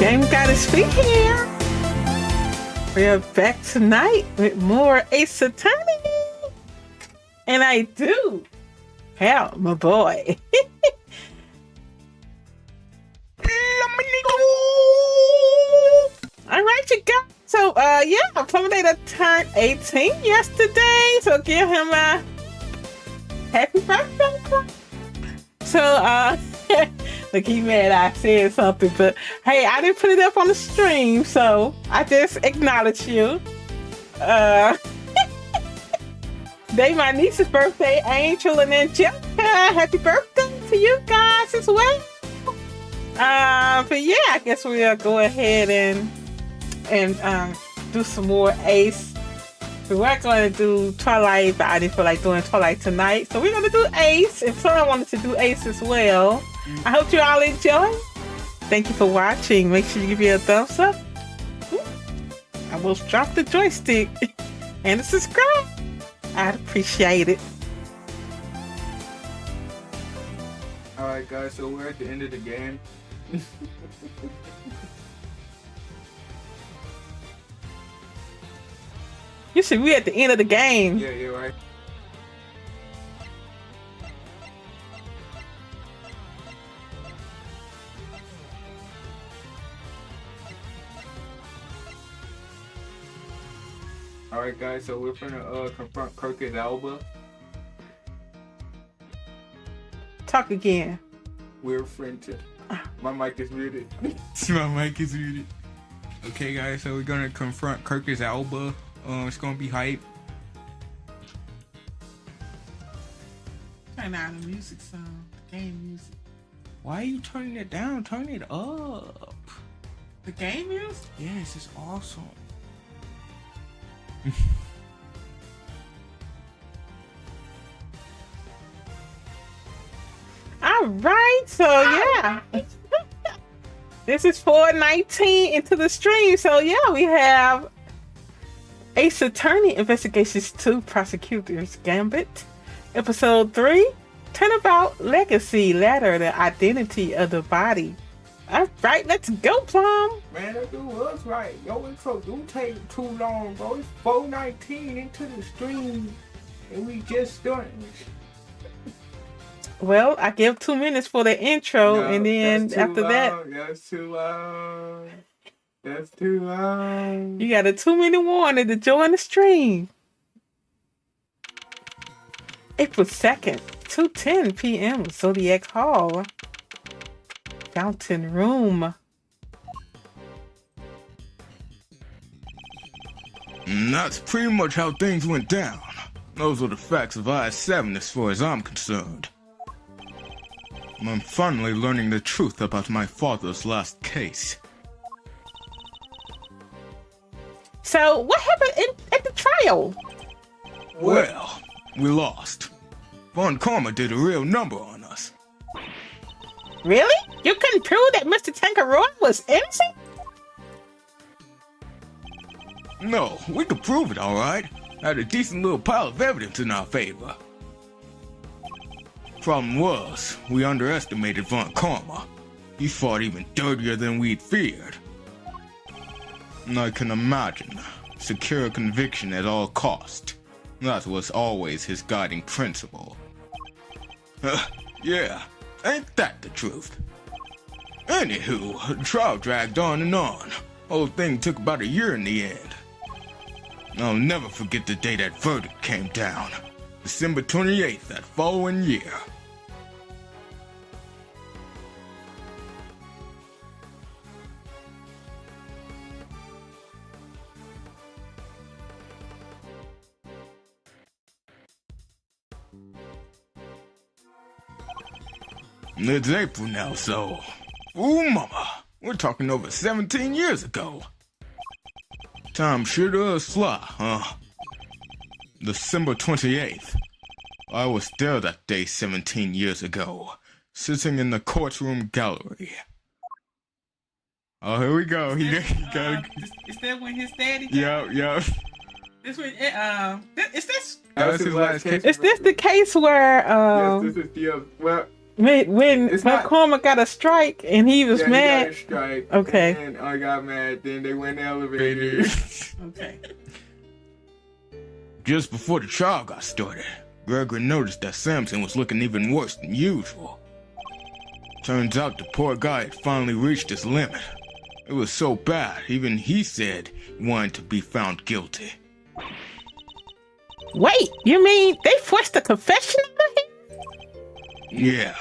GameGoddessFee here. We're back tonight with more Ace Attorney. And I do have my boy. Alright, you guys. So, yeah, Pluminator turned 18 yesterday. So give him a happy birthday. So, look, he mad I said something, but hey, I didn't put it up on the stream, so I just acknowledge you. Today my niece's birthday, Angel and Angelica. Happy birthday to you guys as well. But yeah, I guess we'll go ahead and do some more Ace. We were going to do Twilight, but I didn't feel like doing Twilight tonight. So we're going to do Ace, and someone wanted to do Ace as well. I hope you all enjoy. Thank you for watching. Make sure you give me a thumbs up. I will drop the joystick and subscribe. I'd appreciate it. Alright guys, so we're at the end of the game. You should be at the end of the game. Yeah, you're right. Alright guys, so we're gonna confront Kirkus Alba. Talk again. We're friends. My mic is muted. My mic is muted. Okay guys, so we're gonna confront Kirkus Alba. It's gonna be hype. Turn out the music song, the game music. Why are you turning it down? Turn it up. The game music? Yes, it's awesome. All right, so yeah. This is 4:19 into the stream. So yeah, we have Ace Attorney Investigations 2 Prosecutor's Gambit. Episode 3, Turnabout Legacy Ladder, the Identity of the Body. All right, let's go, Plum. Man, that dude was right. Yo, intro do take too long, bro. It's 4:19 into the stream, and we just starting. Well, I give 2 minutes for the intro, No, and then after that, that's too long. That's too long. you got a 2-minute warning to join the stream. April 2nd, 2:10 p.m. Zodiac Hall. Fountain Room. That's pretty much how things went down. Those are the facts of I-7 as far as I'm concerned. I'm finally learning the truth about my father's last case. So, what happened at the trial? Well, we lost. Von Karma did a real number on us. Really? You couldn't prove that Mr. Tangaroy was innocent? No, we could prove it, alright. Had a decent little pile of evidence in our favor. Problem was, we underestimated Von Karma. He fought even dirtier than we'd feared. I can imagine. Secure conviction at all cost. That was always his guiding principle. Yeah, ain't that the truth? Anywho, the trial dragged on and on. Whole thing took about a year in the end. I'll never forget the day that verdict came down. December 28th that following year. It's April now, so... Ooh, mama, we're talking over 17 years ago. Time sure does fly, huh? December 28th. I was there that day 17 years ago, sitting in the courtroom gallery. Oh, here we go. He got Is that when his daddy? Yeah. This when is this? That's his last case. Is this the case where Yes, this is the well. When It's not- McCormick got a strike and he was Yeah, mad. he got a strike. Okay. And I got mad. Then they went in the elevator. Okay. Just before the trial got started, Gregory noticed that Samson was looking even worse than usual. Turns out the poor guy had finally reached his limit. It was so bad, even he said he wanted to be found guilty. Wait, you mean they forced a confession on him? Yeah,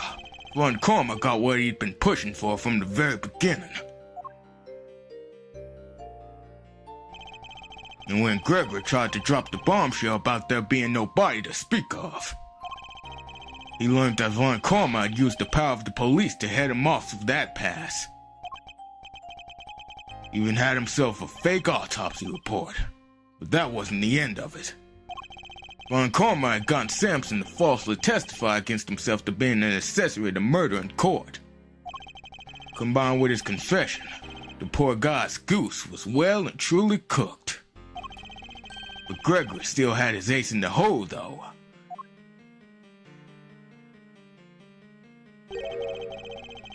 Von Karma got what he'd been pushing for from the very beginning. And when Gregory tried to drop the bombshell about there being nobody to speak of, he learned that Von Karma had used the power of the police to head him off of that pass. He even had himself a fake autopsy report, but that wasn't the end of it. Von Karma had gotten Samson to falsely testify against himself to being an accessory to murder in court. Combined with his confession, the poor guy's goose was well and truly cooked. But Gregory still had his ace in the hole, though.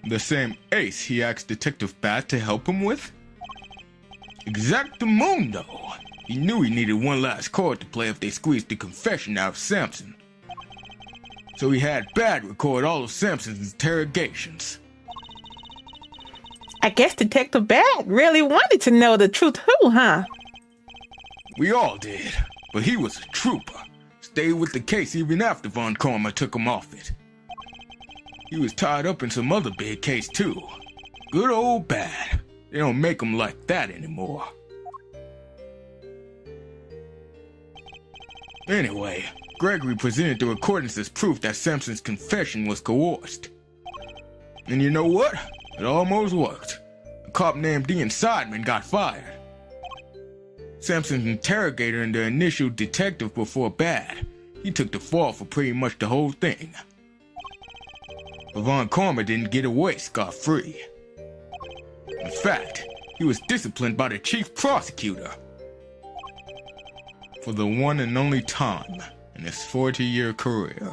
The same ace he asked Detective Bat to help him with? Exactamundo! He knew he needed one last card to play if they squeezed the confession out of Samson. So he had Bat record all of Samson's interrogations. I guess Detective Bat really wanted to know the truth too, huh? We all did, but he was a trooper. Stayed with the case even after Von Karma took him off it. He was tied up in some other big case too. Good old Bat. They don't make him like that anymore. Anyway, Gregory presented the recordings as proof that Samson's confession was coerced. And you know what? It almost worked. A cop named Ian Sideman got fired. Samson's interrogator and the initial detective before Bad, he took the fall for pretty much the whole thing. But Von Karma didn't get away scot-free. In fact, he was disciplined by the chief prosecutor. For the one and only time in his 40-year career.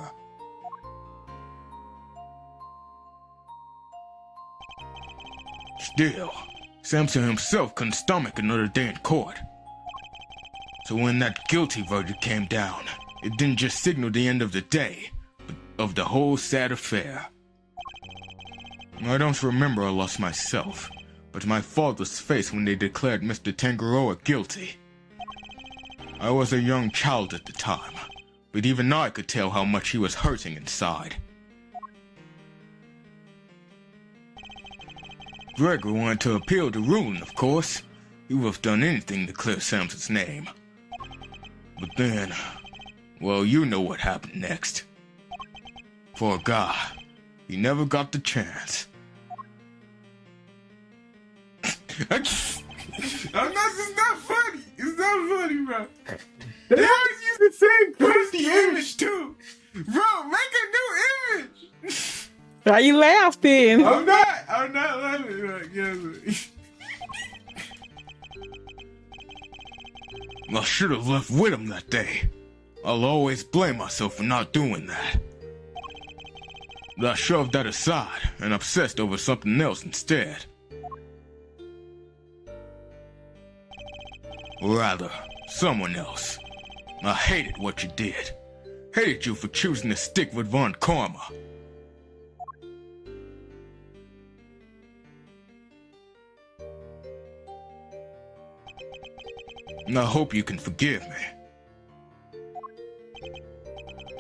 Still, Samson himself couldn't stomach another day in court. So when that guilty verdict came down, it didn't just signal the end of the day, but of the whole sad affair. I don't remember a loss myself, but my father's face when they declared Mr. Tangaroa guilty. I was a young child at the time, but even I could tell how much he was hurting inside. Gregory wanted to appeal the ruling, of course. He would have done anything to clear Samson's name. But then, well, you know what happened next. Poor guy, he never got the chance. It's not funny. It's not funny, bro. They always use the same crusty image, too. Bro, make a new image. Why you laughing? I'm not laughing. Like, yes. I should have left with him that day. I'll always blame myself for not doing that. But I shoved that aside and obsessed over something else instead. Or rather, someone else. I hated what you did. Hated you for choosing to stick with Von Karma. And I hope you can forgive me.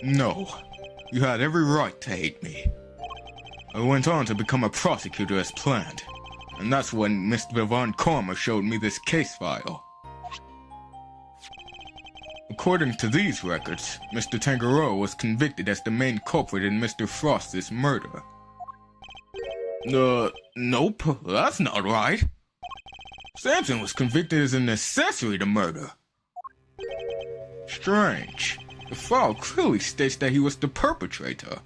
No, you had every right to hate me. I went on to become a prosecutor as planned, and that's when Mr. Von Karma showed me this case file. According to these records, Mr. Tangaroa was convicted as the main culprit in Mr. Frost's murder. Nope, that's not right. Samson was convicted as an accessory to murder. Strange. The file clearly states that he was the perpetrator.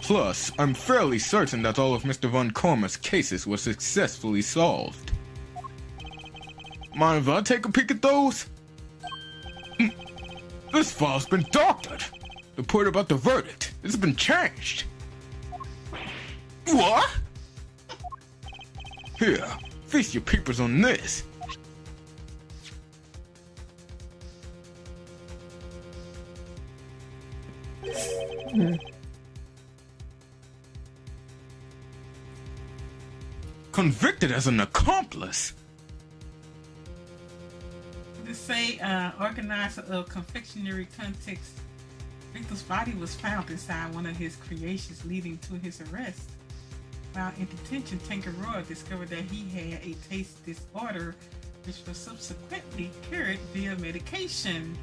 Plus, I'm fairly certain that all of Mr. Von Karma's cases were successfully solved. Mind if I take a peek at those? This file's been doctored. report about the verdict. It's been changed. What? Here, feast your peepers on this. Convicted as an accomplice. To say, organizer of confectionery context, Victor's body was found inside one of his creations, leading to his arrest. While in detention, Tangaroa discovered that he had a taste disorder, which was subsequently cured via medication.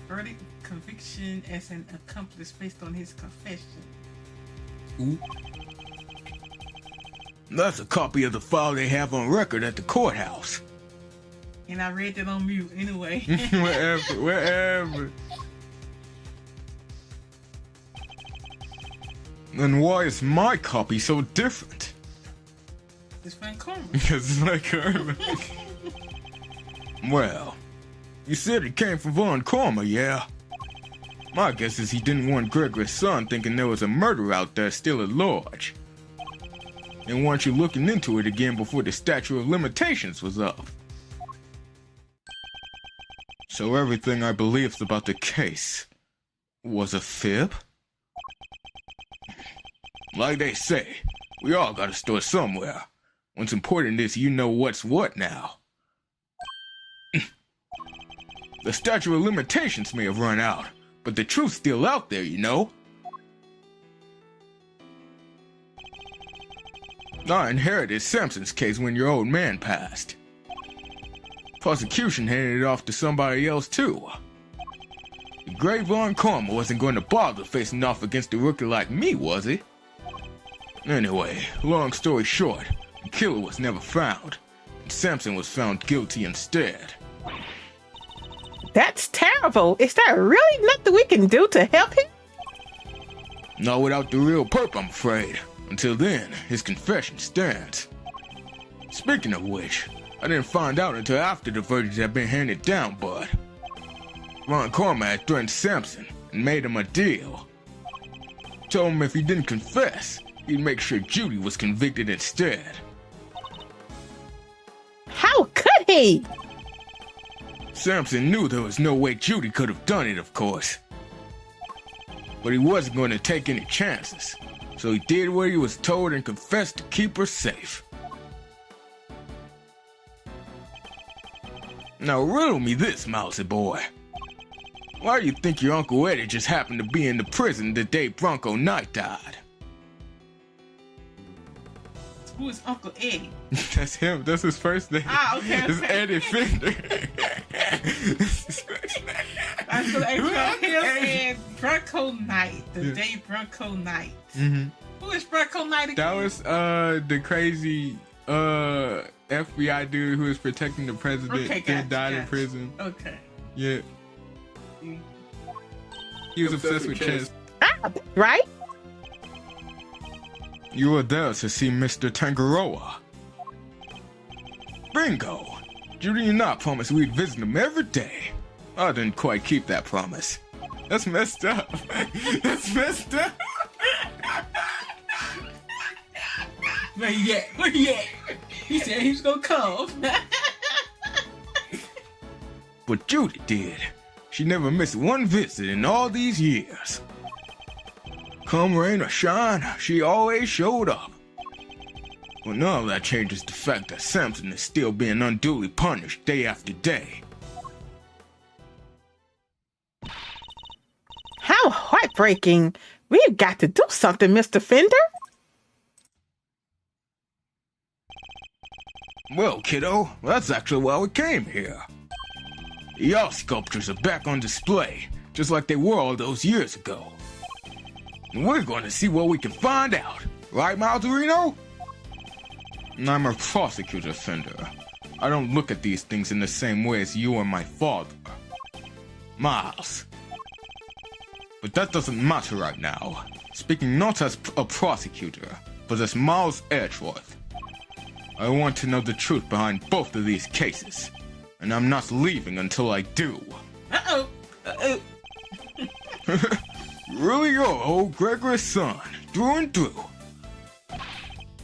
Verdict: conviction as an accomplice based on his confession. Ooh. That's a copy of the file they have on record at the courthouse. And I read that on mute anyway. Wherever. Then why is my copy so different? It's Van Karma. Because it's my karma. Well, you said it came from Von Karma, yeah? My guess is he didn't want Gregory's son thinking there was a murder out there still at large. And want you looking into it again before the statute of limitations was up. So everything I believed about the case was a fib? Like they say, we all gotta start somewhere. What's important is you know what's what now. The statute of limitations may have run out, but the truth's still out there, you know? I inherited Samson's case when your old man passed. Prosecution handed it off to somebody else too. The great Von Karma wasn't going to bother facing off against a rookie like me, was he? Anyway, long story short, the killer was never found, and Samson was found guilty instead. That's terrible. Is there really nothing we can do to help him? Not without the real perp, I'm afraid. Until then, his confession stands. Speaking of which, I didn't find out until after the verdict had been handed down, but Von Karma had threatened Samson and made him a deal. Told him if he didn't confess, he'd make sure Judy was convicted instead. How could he? Samson knew there was no way Judy could have done it, of course. But he wasn't going to take any chances, so he did what he was told and confessed to keep her safe. Now riddle me this, Mousy boy. Why do you think your Uncle Eddie just happened to be in the prison the day Bronco Knight died? Who is Uncle Eddie? That's him. That's his first name. Ah, okay. It's Eddie Fender. I feel like him and Bronco Knight. The day Bronco Knight. Mm-hmm. Who is Bronco Knight again? That was the crazy FBI dude who was protecting the president. Okay, that died in prison. Okay. Yeah. He was obsessed with chess. Ah, right? You were there to see Mr. Tangaroa. Bingo! Judy and I promised we'd visit him every day. I didn't quite keep that promise. That's messed up. That's messed up. Where he at? Where he at? He said he was gonna come. But Judy did. She never missed one visit in all these years. Come rain or shine, she always showed up. But none of that changes the fact that Samson is still being unduly punished day after day. How heartbreaking. We've got to do something, Mr. Fender. Well, kiddo, that's actually why we came here. Your sculptures are back on display, just like they were all those years ago. And we're going to see what we can find out. Right, Maltorino? I'm a prosecutor, Fender. I don't look at these things in the same way as you and my father. Miles. But that doesn't matter right now. Speaking not as a prosecutor, but as Miles Edgeworth. I want to know the truth behind both of these cases. And I'm not leaving until I do. Uh-oh. Uh-oh. really are old Gregory's son, through and through.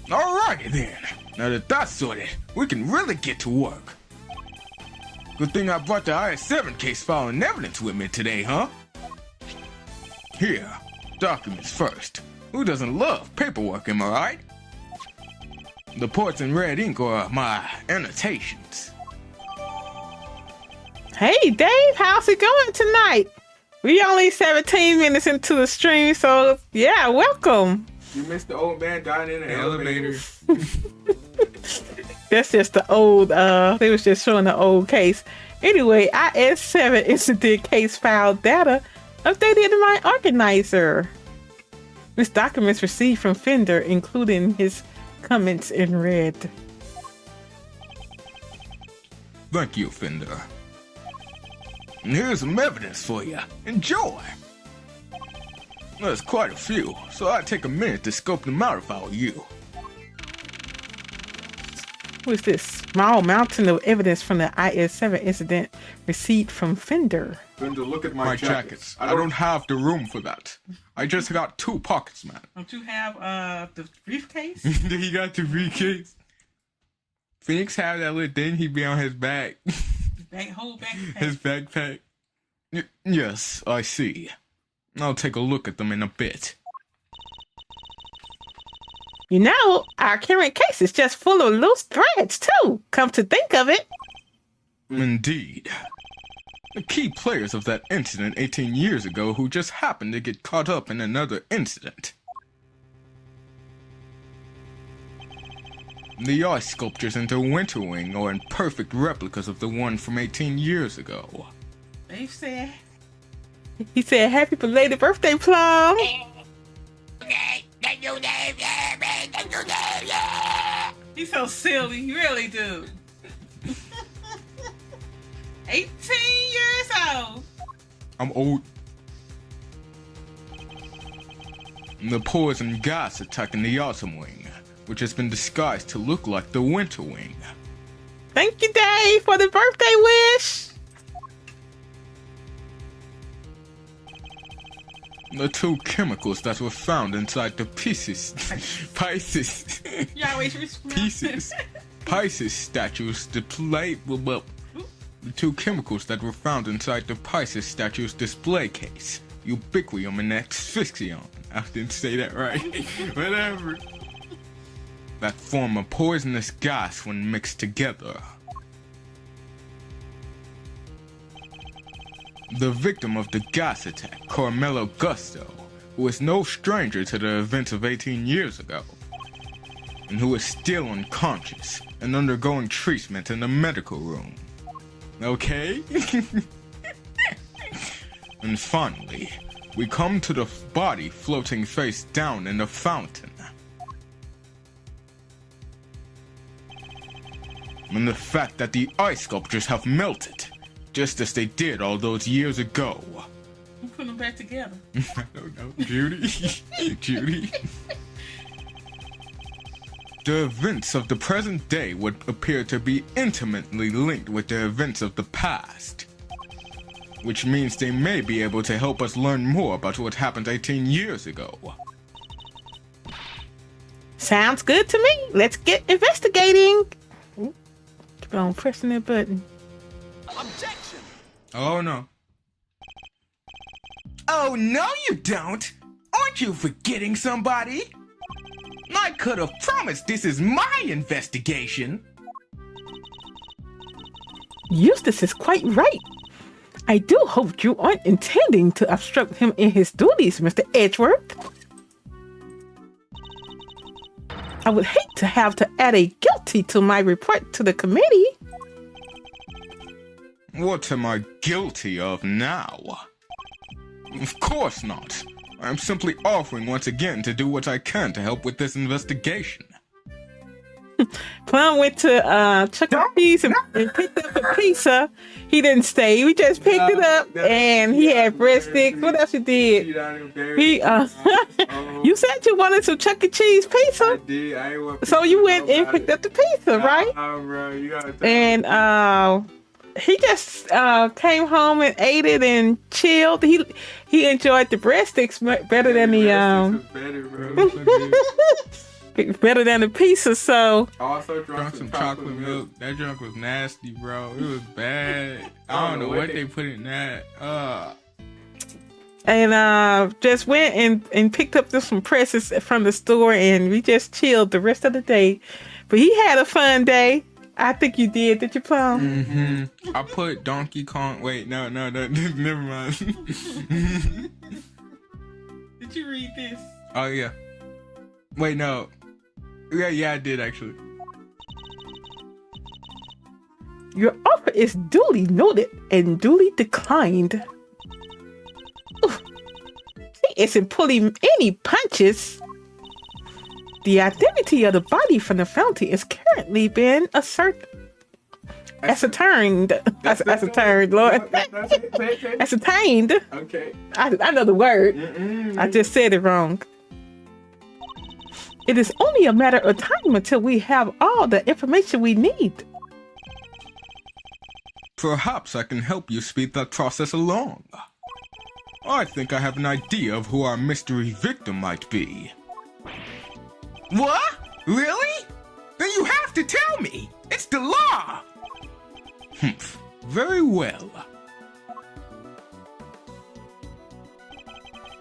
Alrighty then. Now that that's sorted, we can really get to work. Good thing I brought the IS-7 case file and evidence with me today, huh? Here, documents first. Who doesn't love paperwork, am I right? The parts in red ink are my annotations. Hey, Dave, how's it going tonight? We only 17 minutes into the stream, so yeah, welcome. You missed the old man dying in an elevator. That's just the old, they was just showing the old case. Anyway, IS-7 incident case file data updated in my organizer. This document's received from Fender, including his comments in red. Thank you, Fender. And here's some evidence for you. Enjoy! There's quite a few, so I'd take a minute to scope them out if I were you. What's this? Small mountain of evidence from the IS-7 incident received from Fender. Fender, look at My jackets. I don't have the room for that. I just got 2 pockets, man. Don't you have the briefcase? He got the briefcase. Phoenix had that little thing he'd be on his back. Whole backpack. His backpack. Yes, I see. I'll take a look at them in a bit. You know, our current case is just full of loose threads, too. Come to think of it. Indeed. The key players of that incident 18 years ago who just happened to get caught up in another incident. The ice sculptures in the Winter Wing are in perfect replicas of the one from 18 years ago. He said, happy belated birthday, Plum. He's so silly, you really do. 18 years old. I'm old. The poison gas attacking the Autumn Wing, which has been disguised to look like the Winter Wing. Thank you, Dave, for the birthday wish. The 2 chemicals that were found inside the Pisces statues display. The 2 chemicals that were found inside the Pisces statue's display case. Ubiquium and asphyxion. I didn't say that right. Whatever. That form a poisonous gas when mixed together. The victim of the gas attack, Carmelo Gusto, who is no stranger to the events of 18 years ago, and who is still unconscious and undergoing treatment in the medical room. Okay? And finally, we come to the body floating face down in the fountain. And the fact that the ice sculptures have melted, just as they did all those years ago. Who put them back together? I don't know. Judy? Judy? The events of the present day would appear to be intimately linked with the events of the past. Which means they may be able to help us learn more about what happened 18 years ago. Sounds good to me. Let's get investigating. Keep on pressing that button. Objection! Oh no. Oh, no you don't! Aren't you forgetting somebody? I could have promised this is my investigation. Eustace is quite right. I do hope you aren't intending to obstruct him in his duties, Mr. Edgeworth. I would hate to have to add a guilty to my report to the committee. What am I guilty of now? Of course not. I'm simply offering once again to do what I can to help with this investigation. Plum went to Chuck E. Cheese and picked up a pizza. He didn't stay. We just picked it up and he had breadsticks. What else he did? He you said you wanted some Chuck E. Cheese pizza. I did. I ain't want So you went and picked up the pizza, right? Bro, you gotta And He just came home and ate it and chilled. He enjoyed the breadsticks better than the Better, bro. better than the pizza. So Also Drunk some chocolate milk. That junk was nasty, bro. It was bad. I don't know what they put in that. and just went and picked up some presses from the store, and we just chilled the rest of the day. But he had a fun day. I think you did. Did you, Plum? Mm-hmm. I put Donkey Kong. Wait, no, never mind. Did you read this? Oh yeah. Wait, no. Yeah, I did actually. Your offer is duly noted and duly declined. Oof. He isn't pulling any punches. The identity of the body from the fountain is currently being ascertained. Lord. Ascertained. Okay. I know the word. I just said it wrong. It is only a matter of time until we have all the information we need. Perhaps I can help you speed that process along. I think I have an idea of who our mystery victim might be. What? Really? Then you have to tell me. It's the law. Humph. Very well.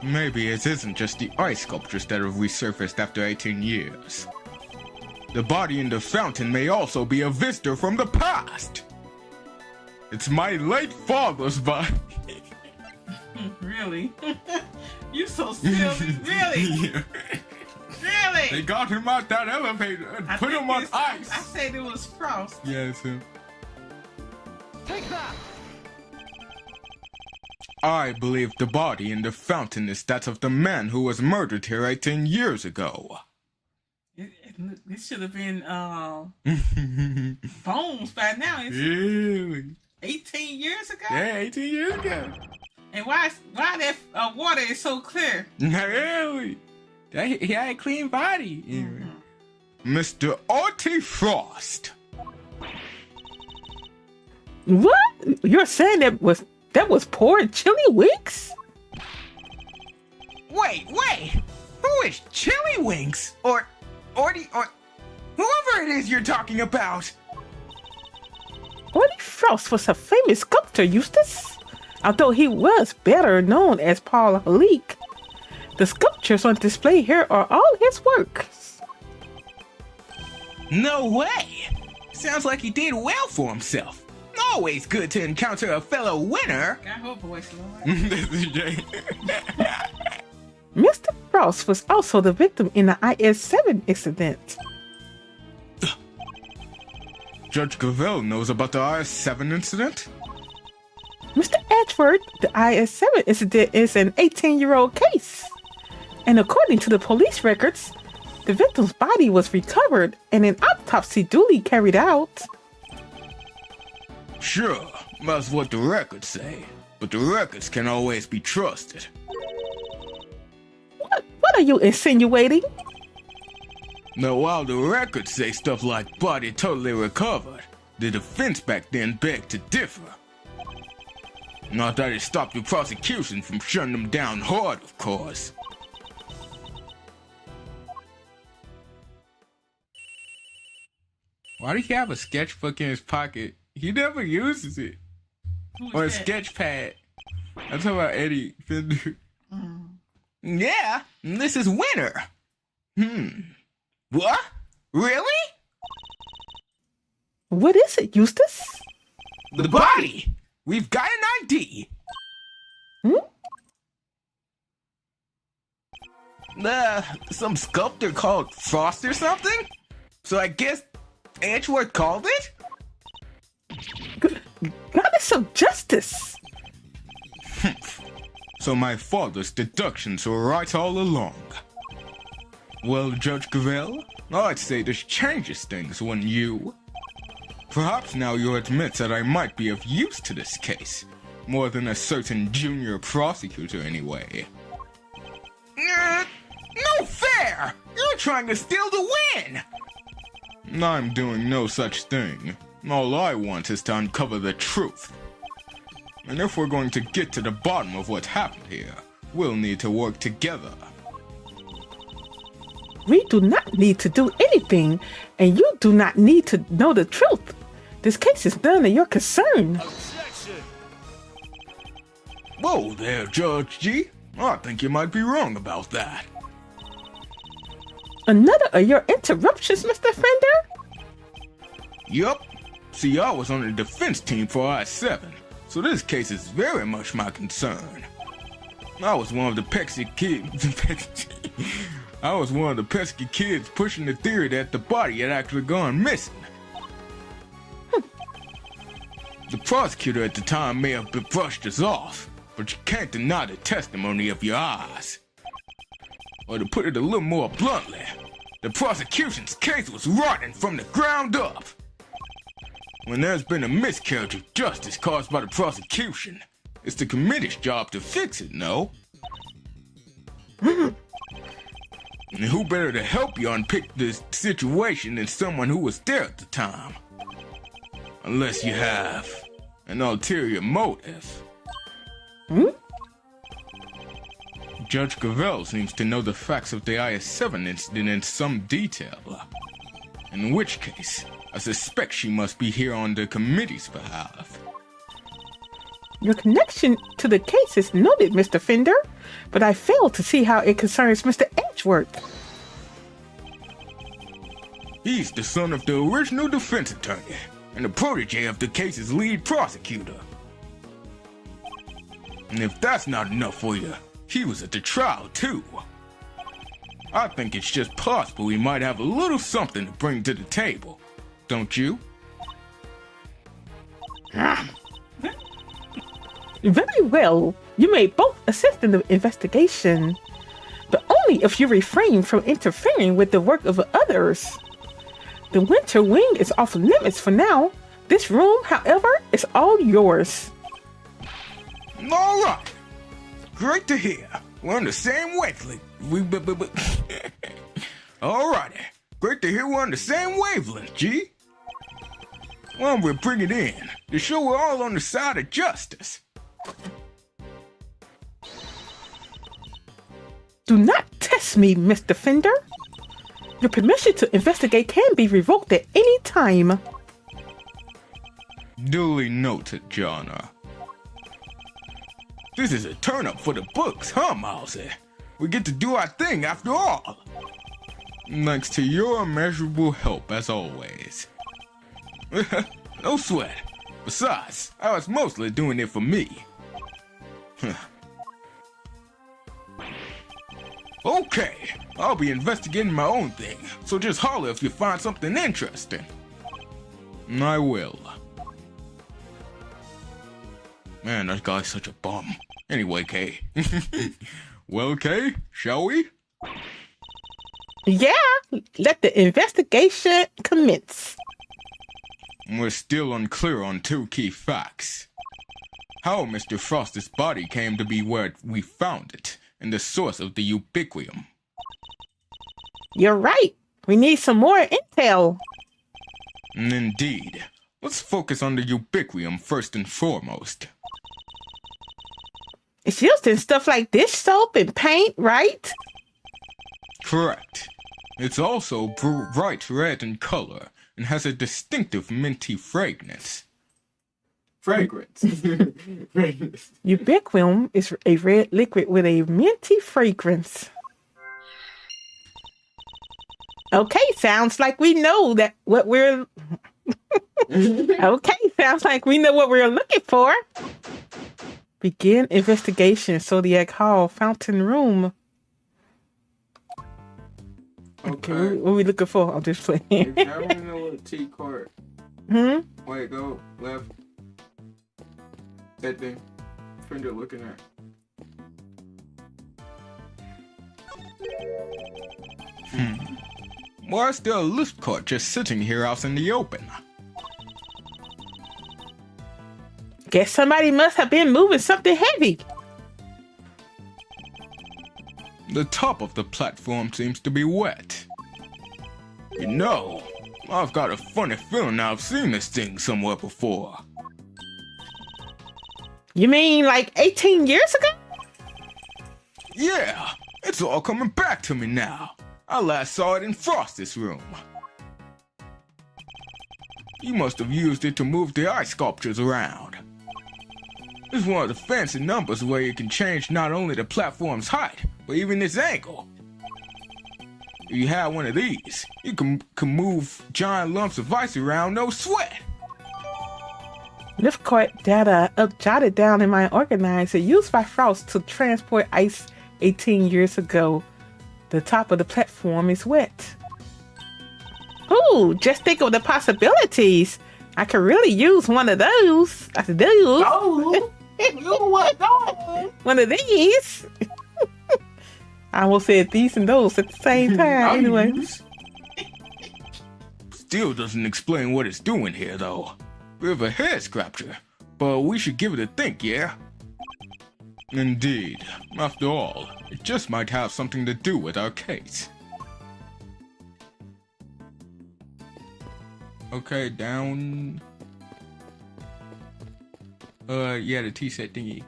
Maybe it isn't just the ice sculptures that have resurfaced after 18 years. The body in the fountain may also be a visitor from the past. It's my late father's body. Really? You so silly. Really? Yeah. Really? They got him out that elevator and put him on ice. I said it was Frost. Yeah, it's him. Take that. I believe the body in the fountain is that of the man who was murdered here 18 years ago. This should have been Bones by now. It's Really? 18 years ago? Yeah, 18 years ago. And why that water is so clear? Really? He had a clean body. Mm-hmm. Mr. Artie Frost. What? You're saying that was poor Chili Wicks? Wait. Who is Chili Winks? Or whoever it is you're talking about. Artie Frost was a famous sculptor, Eustace. Although he was better known as Paul Halik. The sculptures on display here are all his works. No way. Sounds like he did well for himself. Always good to encounter a fellow winner. Got her voice, Lord. This is Jay. Mr. Frost was also the victim in the IS-7 incident. Judge Gravel knows about the IS-7 incident? Mr. Edgeworth, the IS-7 incident is an 18-year-old case. And according to the police records, the victim's body was recovered and an autopsy duly carried out. Sure, that's what the records say. But the records can always be trusted. What are you insinuating? Now, while the records say stuff like body totally recovered, the defense back then begged to differ. Not that it stopped the prosecution from shutting them down hard, of course. Why do he have a sketchbook in his pocket? He never uses it. Or a sketch pad. I'm talking about Eddie Fender. Yeah, this is winner. What? Really? What is it, Eustace? The body. We've got an ID. Some sculptor called Frost or something? So I guess Edgeworth called it? Goddess of justice. So my father's deductions were right all along. Well, Judge Gravel, I'd say this changes things, wouldn't you? Perhaps now you'll admit that I might be of use to this case. More than a certain junior prosecutor, anyway. No fair! You're trying to steal the win! I'm doing no such thing. All I want is to uncover the truth. And if we're going to get to the bottom of what's happened here, we'll need to work together. We do not need to do anything, and you do not need to know the truth. This case is none of your concern. Whoa there, Judge G. I think you might be wrong about that. Another of your interruptions, Mr. Fender? Yup. See, I was on the defense team for I-7, so this case is very much my concern. I was one of the pesky kids pushing the theory that the body had actually gone missing. The prosecutor at the time may have brushed us off, but you can't deny the testimony of your eyes. Or to put it a little more bluntly, the prosecution's case was rotten from the ground up. When there's been a miscarriage of justice caused by the prosecution, it's the committee's job to fix it, no? And who better to help you unpick this situation than someone who was there at the time? Unless you have an ulterior motive. Judge Gravel seems to know the facts of the IS-7 incident in some detail. In which case, I suspect she must be here on the committee's behalf. Your connection to the case is noted, Mr. Fender, but I fail to see how it concerns Mr. Edgeworth. He's the son of the original defense attorney and the protege of the case's lead prosecutor. And if that's not enough for you, he was at the trial too. I think it's just possible he might have a little something to bring to the table, don't you? Very well. You may both assist in the investigation, but only if you refrain from interfering with the work of others. The winter wing is off limits for now. This room, however, is all yours. All right. Great to hear. We're on the same wavelength. Alrighty. Great to hear we're on the same wavelength, G. Well, we'll bring it in to show we're all on the side of justice. Do not test me, Mr. Fender. Your permission to investigate can be revoked at any time. Duly noted, Jonna. This is a turn-up for the books, huh, Mousy? We get to do our thing after all. Thanks to your immeasurable help, as always. No sweat. Besides, I was mostly doing it for me. Okay, I'll be investigating my own thing, so just holler if you find something interesting. I will. Man, that guy's such a bum. Anyway, Kay. Well, Kay, shall we? Yeah, let the investigation commence. We're still unclear on two key facts. How Mr. Frost's body came to be where we found it, and the source of the ubiquium. You're right. We need some more intel. Indeed. Let's focus on the ubiquium first and foremost. It's used in stuff like dish soap and paint, right? Correct. It's also bright red in color and has a distinctive minty fragrance. Ubiquium is a red liquid with a minty fragrance. Okay, sounds like we know that what we're... Okay, sounds like we know what we're looking for. Begin investigation, Zodiac Hall, Fountain Room. Okay, what are we looking for? I'm just playing. If I want to know what T card. Wait, go left. That thing. Friend you're looking at. Why is there a lift cart just sitting here out in the open? Guess somebody must have been moving something heavy. The top of the platform seems to be wet. You know, I've got a funny feeling I've seen this thing somewhere before. You mean like 18 years ago? Yeah, it's all coming back to me now. I last saw it in Frost's room. You must have used it to move the ice sculptures around. It's one of the fancy numbers where you can change not only the platform's height, but even its angle. If you have one of these, you can move giant lumps of ice around no sweat. Lift court data jotted down in my organizer used by Frost to transport ice 18 years ago. The top of the platform is wet. Ooh, just think of the possibilities. I could really use one of those. Oh, you want those? One of these. I almost said these and those at the same time. Anyway. Still doesn't explain what it's doing here, though. Bit of a head scratcher, but we should give it a think, yeah? Indeed. After all, it just might have something to do with our case. Okay, down. Yeah, the T-set thingy.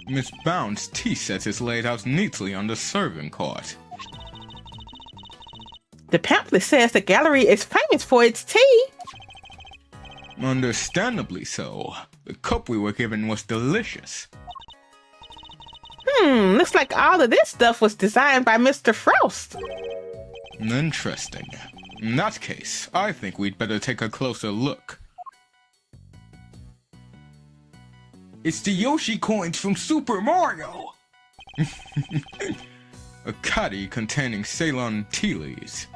Miss Bound's tea set is laid out neatly on the serving cart. The pamphlet says the gallery is famous for its tea. Understandably so. The cup we were given was delicious. Looks like all of this stuff was designed by Mr. Frost. Interesting. In that case, I think we'd better take a closer look. It's the Yoshi coins from Super Mario! A caddy containing Ceylon tea leaves.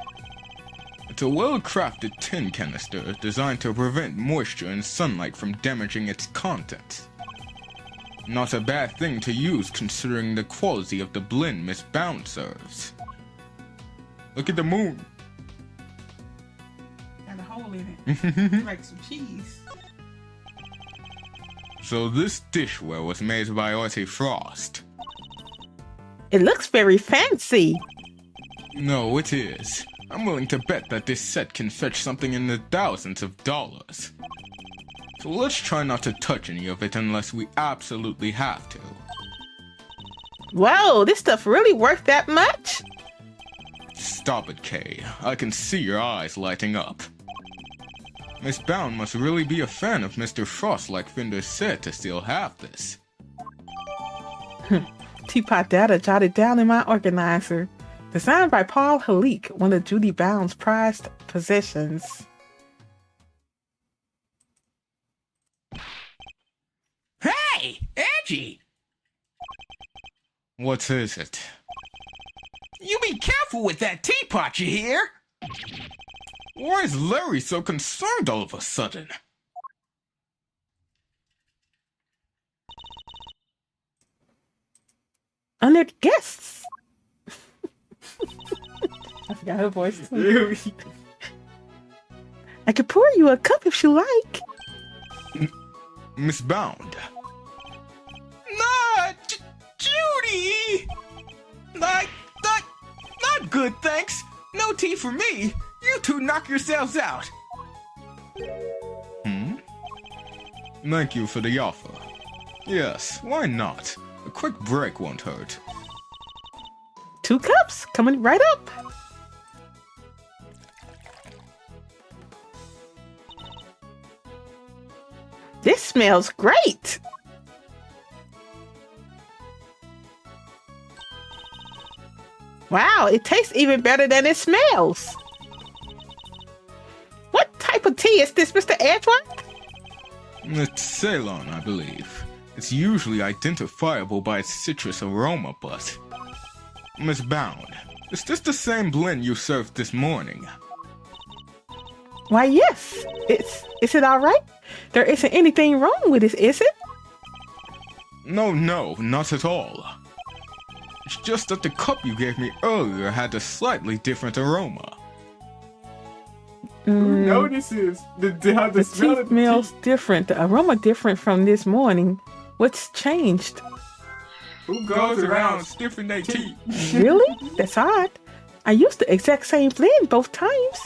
It's a well-crafted tin canister designed to prevent moisture and sunlight from damaging its contents. Not a bad thing to use considering the quality of the blend Miss Bound serves. Look at the moon. Got a hole in it. Like some cheese. So this dishware was made by Auntie Frost. It looks very fancy. No, it is. I'm willing to bet that this set can fetch something in the thousands of dollars. So let's try not to touch any of it unless we absolutely have to. Whoa, this stuff really worth that much? Stop it, Kay. I can see your eyes lighting up. Miss Bound must really be a fan of Mr. Frost like Fender said to still have this. Teapot data jotted down in my organizer. Designed by Paul Halik, one of Judy Bound's prized possessions. Hey, Edgy! What is it? You be careful with that teapot, you hear? Why is Larry so concerned all of a sudden? Honored guests. I forgot her voice too. I could pour you a cup if you like. Miss Bound. Nah, Judy! Not good, thanks. No tea for me. You two knock yourselves out. Thank you for the offer. Yes, why not? A quick break won't hurt. 2 cups coming right up. This smells great. Wow, it tastes even better than it smells. What type of tea is this, Mr. Edgeworth? It's Ceylon, I believe. It's usually identifiable by its citrus aroma, but... Miss Bound, is this the same blend you served this morning? Why, yes. Is it all right? There isn't anything wrong with it, is it? No, not at all. It's just that the cup you gave me earlier had a slightly different aroma. Who notices how the smell tea of the smells different. The aroma different from this morning. What's changed? Who goes around stiffing their teeth? Really? That's odd. I used the exact same blend both times.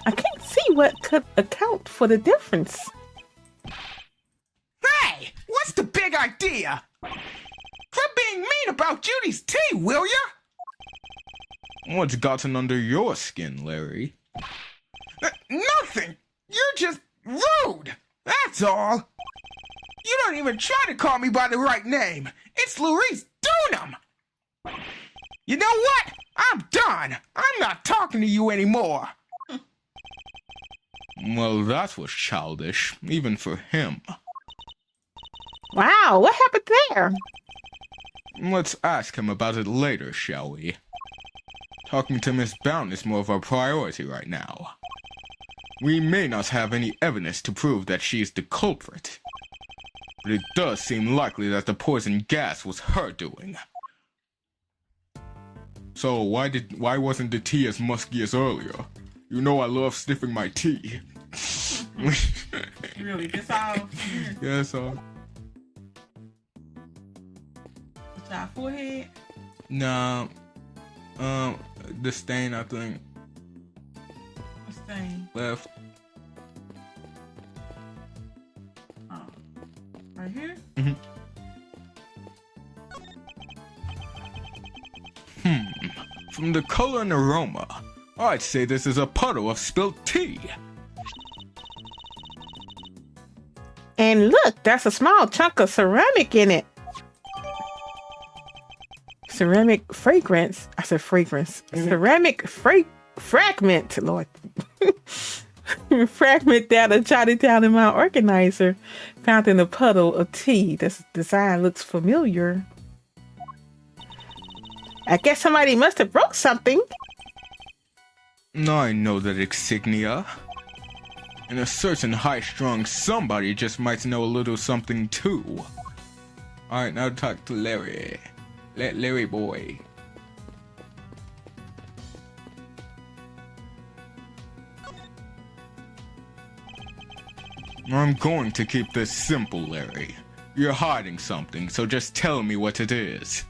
I can't see what could account for the difference. Hey, what's the big idea? Quit being mean about Judy's tea, will ya? What's gotten under your skin, Larry? Nothing. You're just rude. That's all. You don't even try to call me by the right name. It's Louise Dunham. You know what? I'm done. I'm not talking to you anymore. Well, that was childish, even for him. Wow, what happened there? Let's ask him about it later, shall we? Talking to Miss Bound is more of a priority right now. We may not have any evidence to prove that she's the culprit, but it does seem likely that the poison gas was her doing. So why wasn't the tea as musky as earlier? You know I love sniffing my tea. Really, this all? Yeah, so. It's our forehead? Nah. The stain, I think. What stain? Left. Oh. Right here? Mm-hmm. From the color and aroma, I'd say this is a puddle of spilt tea. And look, that's a small chunk of ceramic in it. Ceramic fragrance. I said fragrance. Ceramic fragment, Lord. Fragment that I jotted down in my organizer. Found in a puddle of tea. This design looks familiar. I guess somebody must have broke something. I know that insignia. And a certain high-strung somebody just might know a little something too. Alright, now talk to Larry. Larry boy. I'm going to keep this simple, Larry. You're hiding something, so just tell me what it is.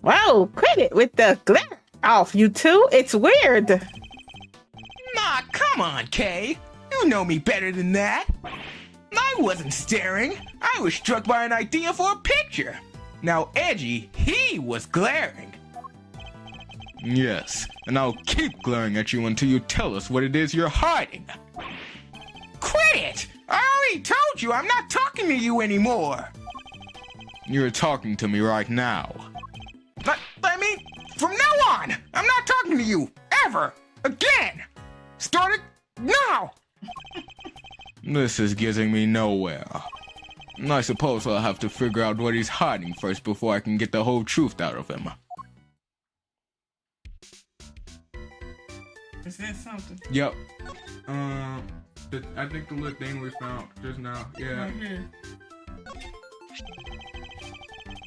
Whoa, quit it with the glare off, you two. It's weird. Nah, come on, Kay. You know me better than that. I wasn't staring. I was struck by an idea for a picture. Now, Edgy, he was glaring. Yes, and I'll keep glaring at you until you tell us what it is you're hiding. Quit it! I already told you I'm not talking to you anymore. You're talking to me right now. I mean, from now on, I'm not talking to you, ever, again. Start it now. This is getting me nowhere. I suppose I'll have to figure out what he's hiding first before I can get the whole truth out of him. Is that something? Yep. I think the little thing we found just now. Yeah. Right here.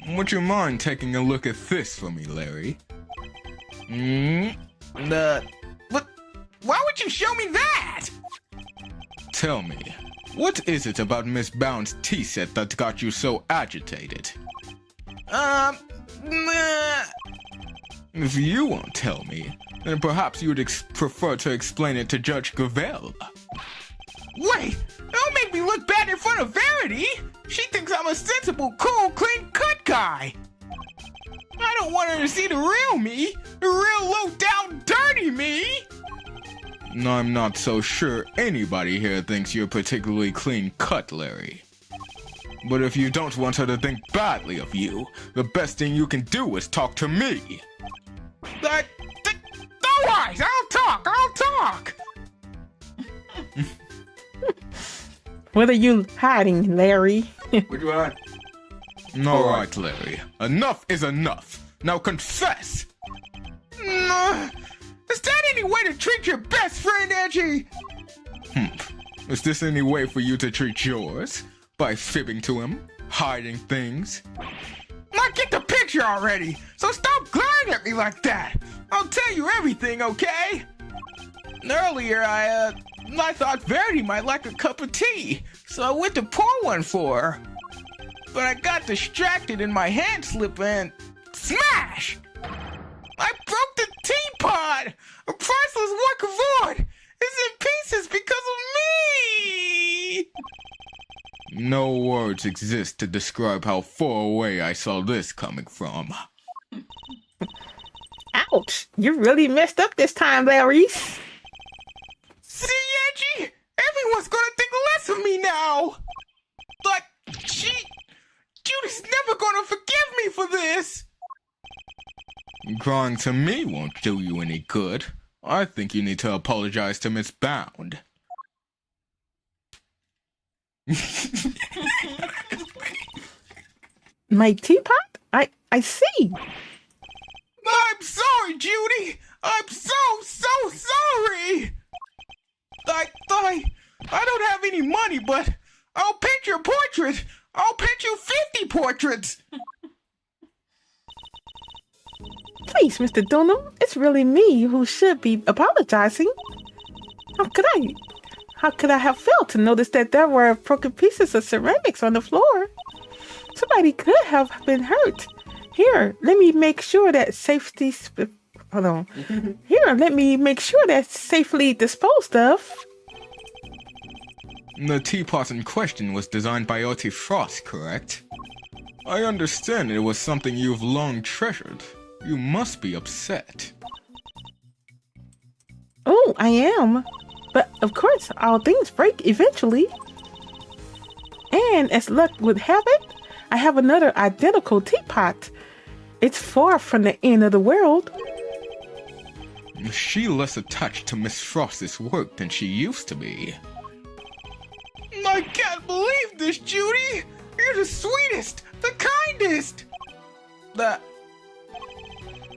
Would you mind taking a look at this for me, Larry? What? Why would you show me that? Tell me, what is it about Miss Bound's tea set that got you so agitated? If you won't tell me, then perhaps you would prefer to explain it to Judge Gravel. Wait, don't make me look bad in front of Verity. She thinks I'm a sensible, cool, clean-cut guy. I don't want her to see the real me, the real low-down, dirty me. I'm not so sure anybody here thinks you're particularly clean-cut, Larry. But if you don't want her to think badly of you, the best thing you can do is talk to me. No worries, I'll talk. What are you hiding, Larry? What you hide? All right, Larry. Enough is enough. Now confess. Is that any way to treat your best friend, Edgy? Is this any way for you to treat yours? By fibbing to him? Hiding things? I get the picture already, so stop glaring at me like that. I'll tell you everything, okay? Earlier, I thought Verity might like a cup of tea, so I went to pour one for her. But I got distracted and my hand slipped and smash! I broke the teapot! A priceless work of art is in pieces because of me! No words exist to describe how far away I saw this coming from. Ouch! You really messed up this time, Clarice. See, Angie? Everyone's gonna think less of me now! But Judy's never gonna forgive me for this! Crying to me won't do you any good. I think you need to apologize to Miss Bound. My teapot? I see. I'm sorry, Judy! I'm so sorry! I don't have any money, but I'll paint your portrait! I'll paint you 50 portraits! Please, Mr. Dunham, it's really me who should be apologizing. How could I have failed to notice that there were broken pieces of ceramics on the floor? Somebody could have been hurt. Here, let me make sure that safely disposed of. The teapot in question was designed by Artie Frost, correct? I understand it was something you've long treasured. You must be upset. Oh, I am. But of course, all things break eventually. And as luck would have it, I have another identical teapot. It's far from the end of the world. Is she less attached to Miss Frost's work than she used to be? I can't believe this, Judy! You're the sweetest, the kindest!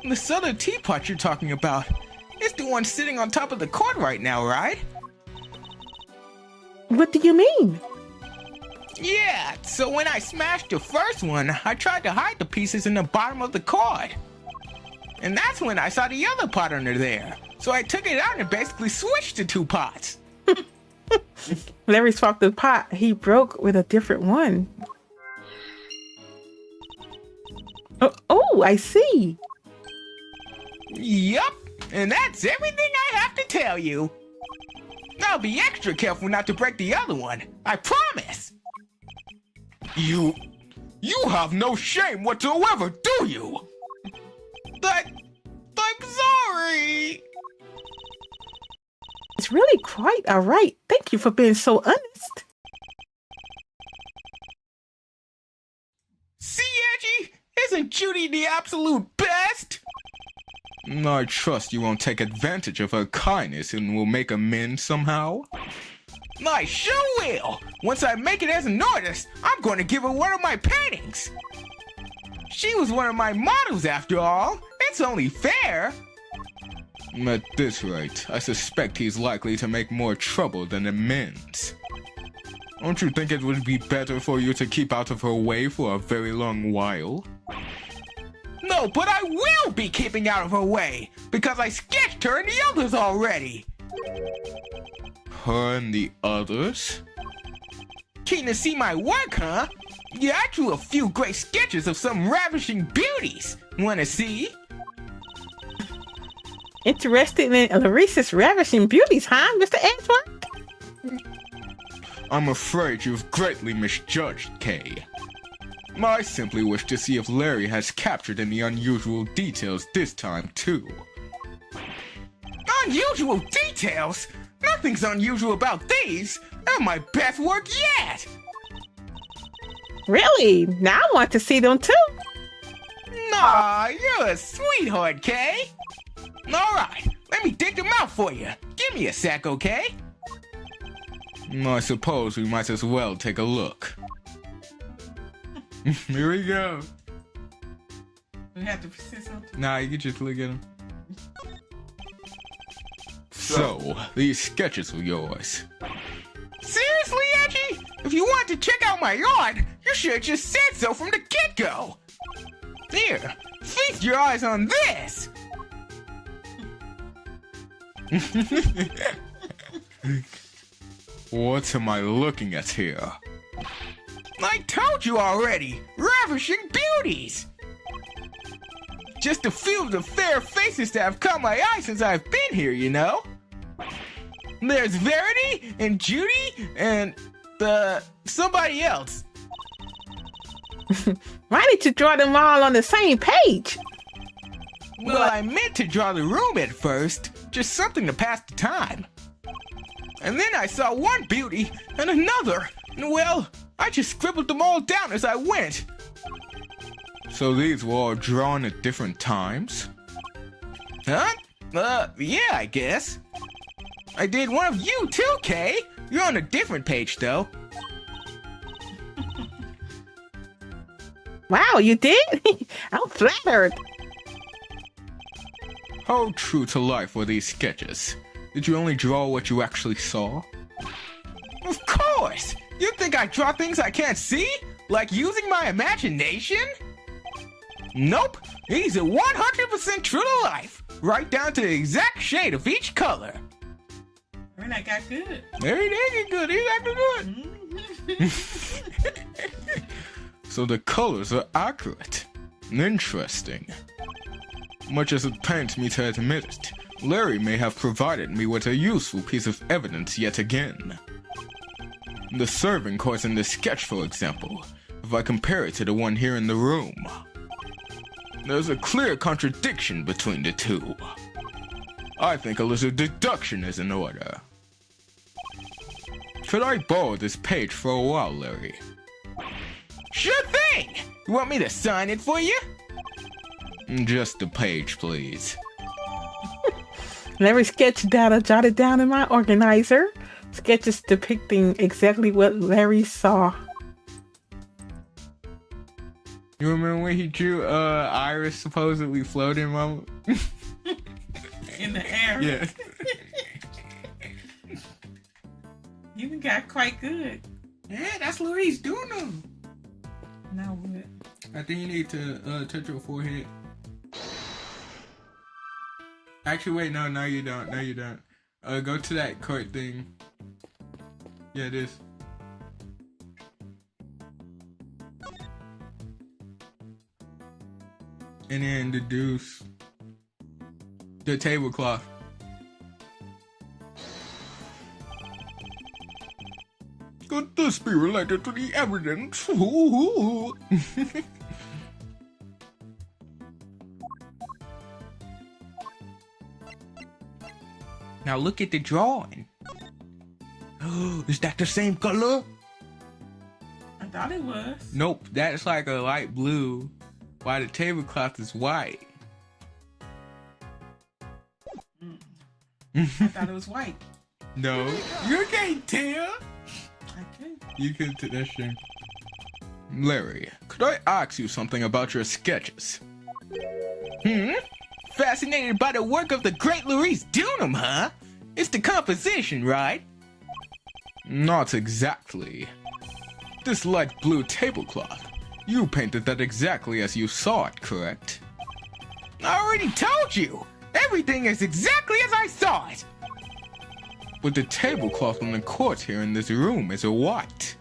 This other teapot you're talking about is the one sitting on top of the court right now, right? What do you mean? Yeah, so when I smashed the first one, I tried to hide the pieces in the bottom of the court. And that's when I saw the other pot under there. So I took it out and basically switched the two pots. Larry swapped the pot he broke with a different one. Oh, I see. Yup, and that's everything I have to tell you. I'll be extra careful not to break the other one, I promise. You have no shame whatsoever, do you? I'm sorry. It's really quite all right. Thank you for being so honest. See, Angie? Isn't Judy the absolute best? I trust you won't take advantage of her kindness and will make amends somehow. I sure will. Once I make it as an artist, I'm going to give her one of my paintings. She was one of my models after all. It's only fair. At this rate, I suspect he's likely to make more trouble than amends. Don't you think it would be better for you to keep out of her way for a very long while? No, but I will be keeping out of her way, because I sketched her and the others already. Her and the others? Keen to see my work, huh? Yeah, I drew a few great sketches of some ravishing beauties. Wanna see? Interested in Larissa's ravishing beauties, huh, Mr. Edgeworth? I'm afraid you've greatly misjudged, Kay. I simply wish to see if Larry has captured any unusual details this time, too. Unusual details? Nothing's unusual about these. They're my best work yet. Really? Now I want to see them too. Nah, you're a sweetheart, Kay. All right, let me dig them out for you. Give me a sec, okay? I suppose we might as well take a look. Here we go. We have to say something. Nah, you can just look at them. So, these sketches are yours. Seriously, Edgy? If you want to check out my art, you should have just said so from the get-go. Here, feast your eyes on this. What am I looking at here? I told you already! Ravishing beauties! Just a few of the fair faces that have caught my eye since I've been here, you know? There's Verity and Judy and somebody else. Why did you draw them all on the same page? Well, I meant to draw the room at first, just something to pass the time. And then I saw one beauty and another, and well, I just scribbled them all down as I went. So these were all drawn at different times? Huh? Yeah, I guess. I did one of you too, Kay. You're on a different page, though. Wow, you did? I'm flattered. How true to life were these sketches? Did you only draw what you actually saw? Of course! You think I draw things I can't see? Like using my imagination? Nope! These are 100% true to life, right down to the exact shade of each color. And I got good. There it is, good. He's acting good. So the colors are accurate. Interesting. Much as it pains me to admit it, Larry may have provided me with a useful piece of evidence yet again. The serving course in this sketch, for example, if I compare it to the one here in the room, there's a clear contradiction between the two. I think a little deduction is in order. Could I borrow this page for a while, Larry? Sure thing! You want me to sign it for you? Just the page, please. Larry sketch data jotted down in my organizer. Sketches depicting exactly what Larry saw. You remember when he drew Iris supposedly floating, Mama? In the air. Yeah. You got quite good. Yeah, that's Louise Dunham. Now what? I think you need to touch your forehead. Actually, wait, no, you don't. No, you don't. Go to that court thing. Yeah, it is. And then the deuce. The tablecloth. Could this be related to the evidence? Ooh. Now look at the drawing. Is that the same color? I thought it was. Nope, that's like a light blue, while the tablecloth is white. I thought it was white. No, You can't tell. Okay. you can do that shit. Larry, could I ask you something about your sketches? Fascinated by the work of the great Louise Dunham, huh? It's the composition, right? Not exactly. This light blue tablecloth, you painted that exactly as you saw it, correct? I already told you! Everything is exactly as I saw it! But the tablecloth on the court here in this room is white.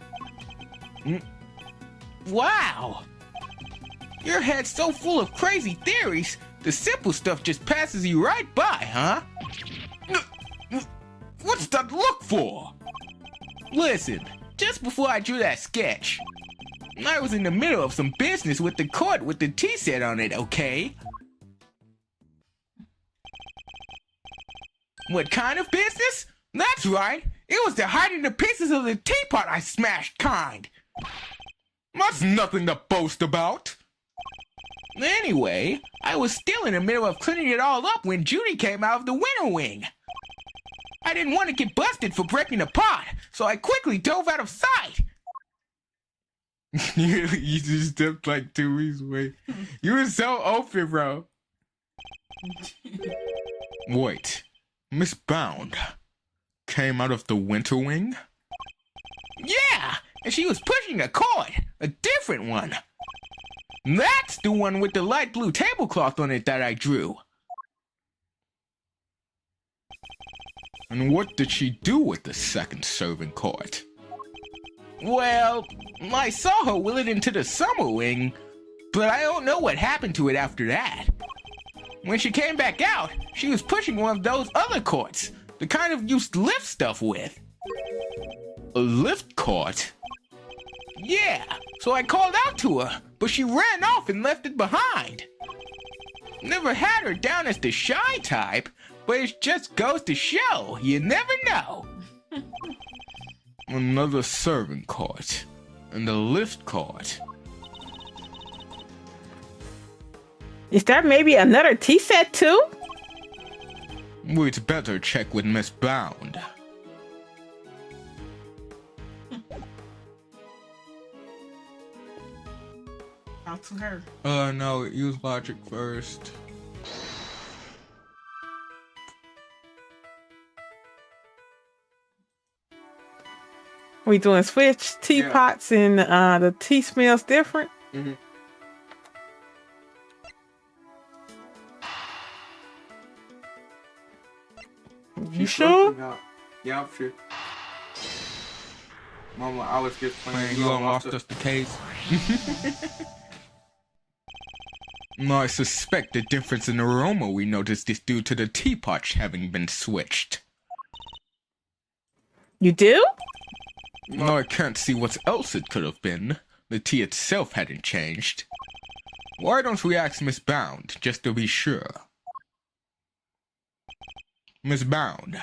Wow! Your head's so full of crazy theories, the simple stuff just passes you right by, huh? What's that look for? Listen, just before I drew that sketch, I was in the middle of some business with the court with the tea set on it, okay? What kind of business? That's right, it was the hiding the pieces of the teapot I smashed kind. That's nothing to boast about. Anyway, I was still in the middle of cleaning it all up when Judy came out of the winter wing. I didn't want to get busted for breaking the pot, so I quickly dove out of sight. You just stepped like 2 weeks away. You were so open, bro. Wait, Miss Bound came out of the winter wing? Yeah, and she was pushing a cart, a different one. That's the one with the light blue tablecloth on it that I drew. And what did she do with the second serving cart? Well, I saw her wheel it into the summer wing, but I don't know what happened to it after that. When she came back out, she was pushing one of those other carts, the kind of used to lift stuff with. A lift cart? Yeah, so I called out to her, but she ran off and left it behind. Never had her down as the shy type, but it just goes to show, you never know. Another serving cart. And a lift cart. Is there maybe another tea set too? We'd better check with Miss Bound. Out to her. No, use logic first. We doing switch teapots and the tea smells different. Mm-hmm. You sure? Yeah, I'm sure. Mama, I was just playing. Man, you unlocked us the case. No, I suspect the difference in aroma we noticed is due to the teapots having been switched. You do? No, I can't see what else it could have been. The tea itself hadn't changed. Why don't we ask Miss Bound, just to be sure? Miss Bound,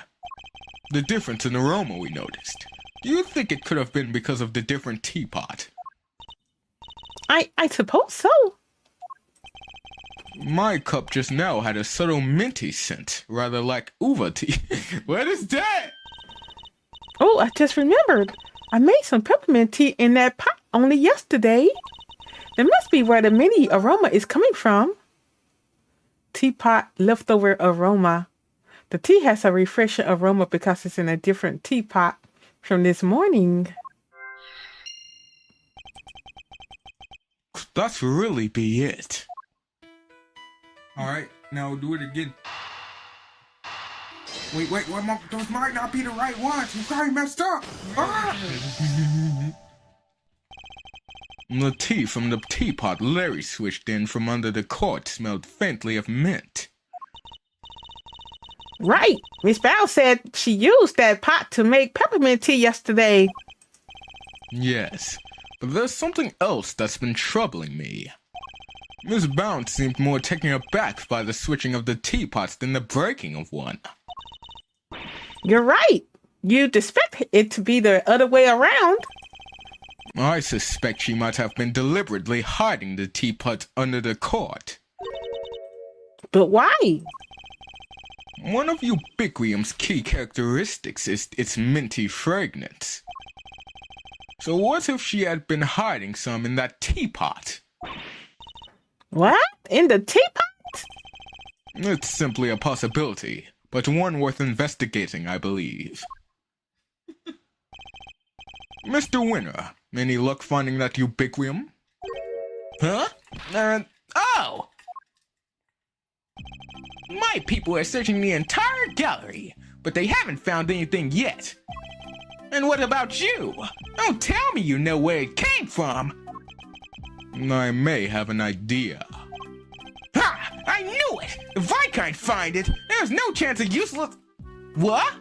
the difference in aroma we noticed. Do you think it could have been because of the different teapot? I suppose so. My cup just now had a subtle minty scent, rather like uva tea. What is that? Oh, I just remembered. I made some peppermint tea in that pot only yesterday. That must be where the mini aroma is coming from. Teapot leftover aroma. The tea has a refreshing aroma because it's in a different teapot from this morning. That's really be it. Alright, now do it again. Wait, those might not be the right ones. You probably messed up. Ah! The tea from the teapot Larry switched in from under the cart smelled faintly of mint. Right. Miss Val said she used that pot to make peppermint tea yesterday. Yes, but there's something else that's been troubling me. Miss Bound seemed more taken aback by the switching of the teapots than the breaking of one. You're right. You'd expect it to be the other way around. I suspect she might have been deliberately hiding the teapot under the cart. But why? One of Ubiquium's key characteristics is its minty fragrance. So what if she had been hiding some in that teapot? What? In the teapot? It's simply a possibility, but one worth investigating, I believe. Mr. Winner, any luck finding that Ubiquium? Huh? Oh! My people are searching the entire gallery, but they haven't found anything yet. And what about you? Don't tell me you know where it came from. I may have an idea. Ha! I knew it! If I can't find it, there's no chance of useless... What?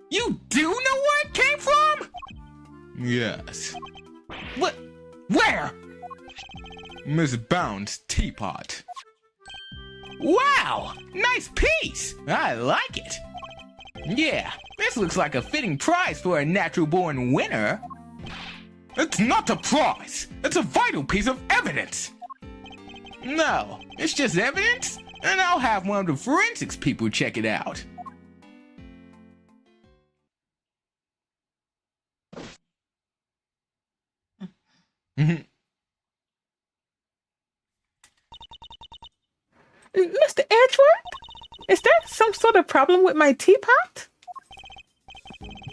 You do know where it came from? Yes. What? Where? Miss Bound's teapot. Wow! Nice piece! I like it. Yeah, this looks like a fitting prize for a natural-born winner. It's not a prize! It's a vital piece of evidence! No, it's just evidence, and I'll have one of the forensics people check it out. Mr. Edgeworth? Is there some sort of problem with my teapot?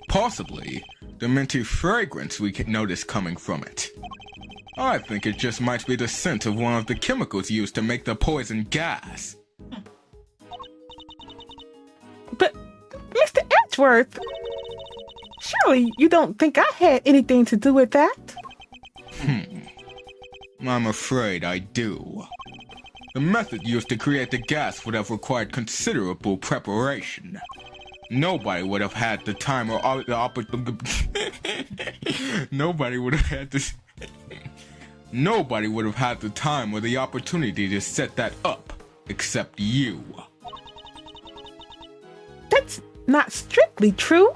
Possibly. The minty fragrance we can notice coming from it. I think it just might be the scent of one of the chemicals used to make the poison gas. But, Mr. Ainsworth. Surely you don't think I had anything to do with that? I'm afraid I do. The method used to create the gas would have required considerable preparation. Nobody would have had the time or the opportunity. Nobody would have had this. Nobody would have had the time or the opportunity to set that up, except you. That's not strictly true.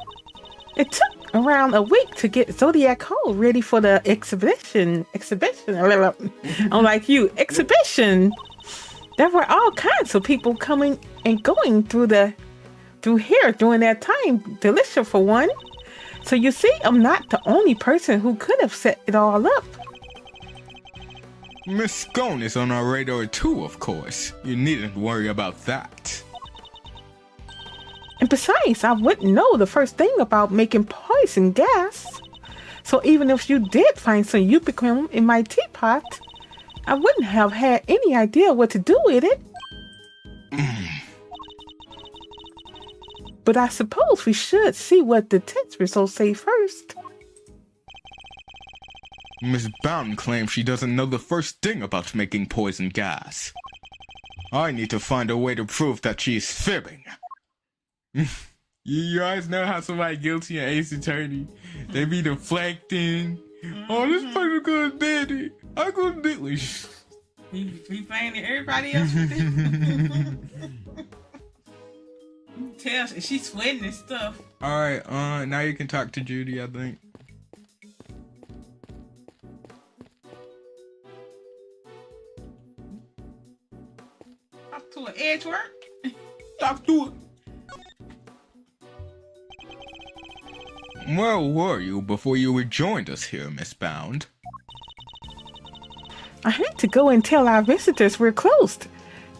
It took around a week to get Zodiac Hole ready for the exhibition. Unlike you, exhibition. There were all kinds of people coming and going through here during that time. Delicia for one. So you see, I'm not the only person who could have set it all up. Miss Scone is on our radar too, of course. You needn't worry about that. And besides, I wouldn't know the first thing about making poison gas. So even if you did find some ubiquin in my teapot, I wouldn't have had any idea what to do with it. But I suppose we should see what the test results say first. Miss Bound claims she doesn't know the first thing about making poison gas. I need to find a way to prove that she's fibbing. You guys know how somebody guilty in Ace Attorney, they be deflecting. Oh, this person could did it. I could do it. He playing everybody else with it. Tell she's sweating and stuff. Alright, now you can talk to Judy, I think. Talk to an Edgeworth. Talk to it. Where were you before you rejoined us here, Miss Bound? I had to go and tell our visitors we're closed.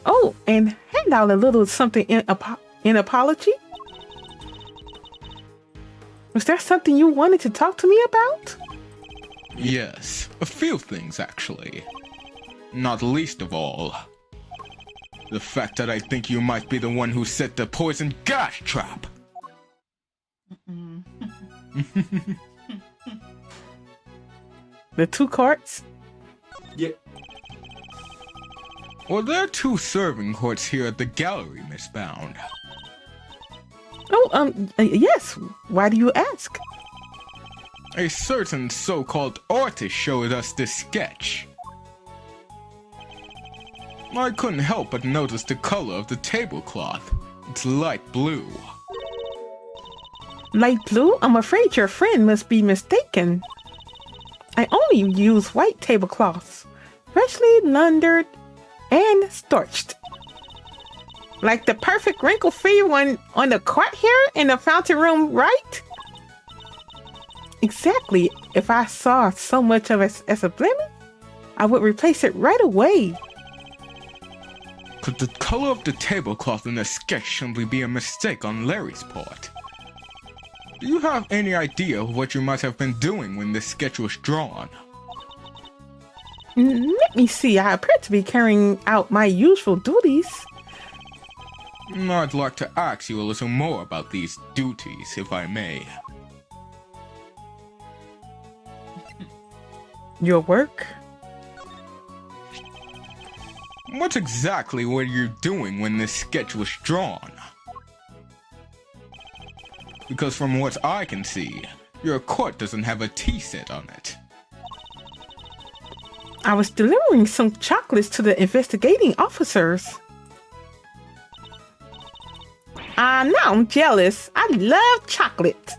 Oh, and hand out a little something in apology. Was there something you wanted to talk to me about? Yes, a few things actually. Not least of all, the fact that I think you might be the one who set the poison gas trap. The 2 carts? Yeah. Well, there are 2 serving courts here at the gallery, Miss Bound. Oh, yes. Why do you ask? A certain so-called artist showed us this sketch. I couldn't help but notice the color of the tablecloth. It's light blue. Light blue? I'm afraid your friend must be mistaken. I only use white tablecloths, freshly laundered and starched. Like the perfect wrinkle-free one on the cart here in the fountain room, right? Exactly. If I saw so much of it as a blemish, I would replace it right away. Could the color of the tablecloth in the sketch simply be a mistake on Larry's part? Do you have any idea of what you might have been doing when this sketch was drawn? Let me see. I appear to be carrying out my usual duties. I'd like to ask you a little more about these duties, if I may. Your work? What exactly were you doing when this sketch was drawn? Because from what I can see, your court doesn't have a tea set on it. I was delivering some chocolates to the investigating officers. Now I'm jealous. I love chocolate.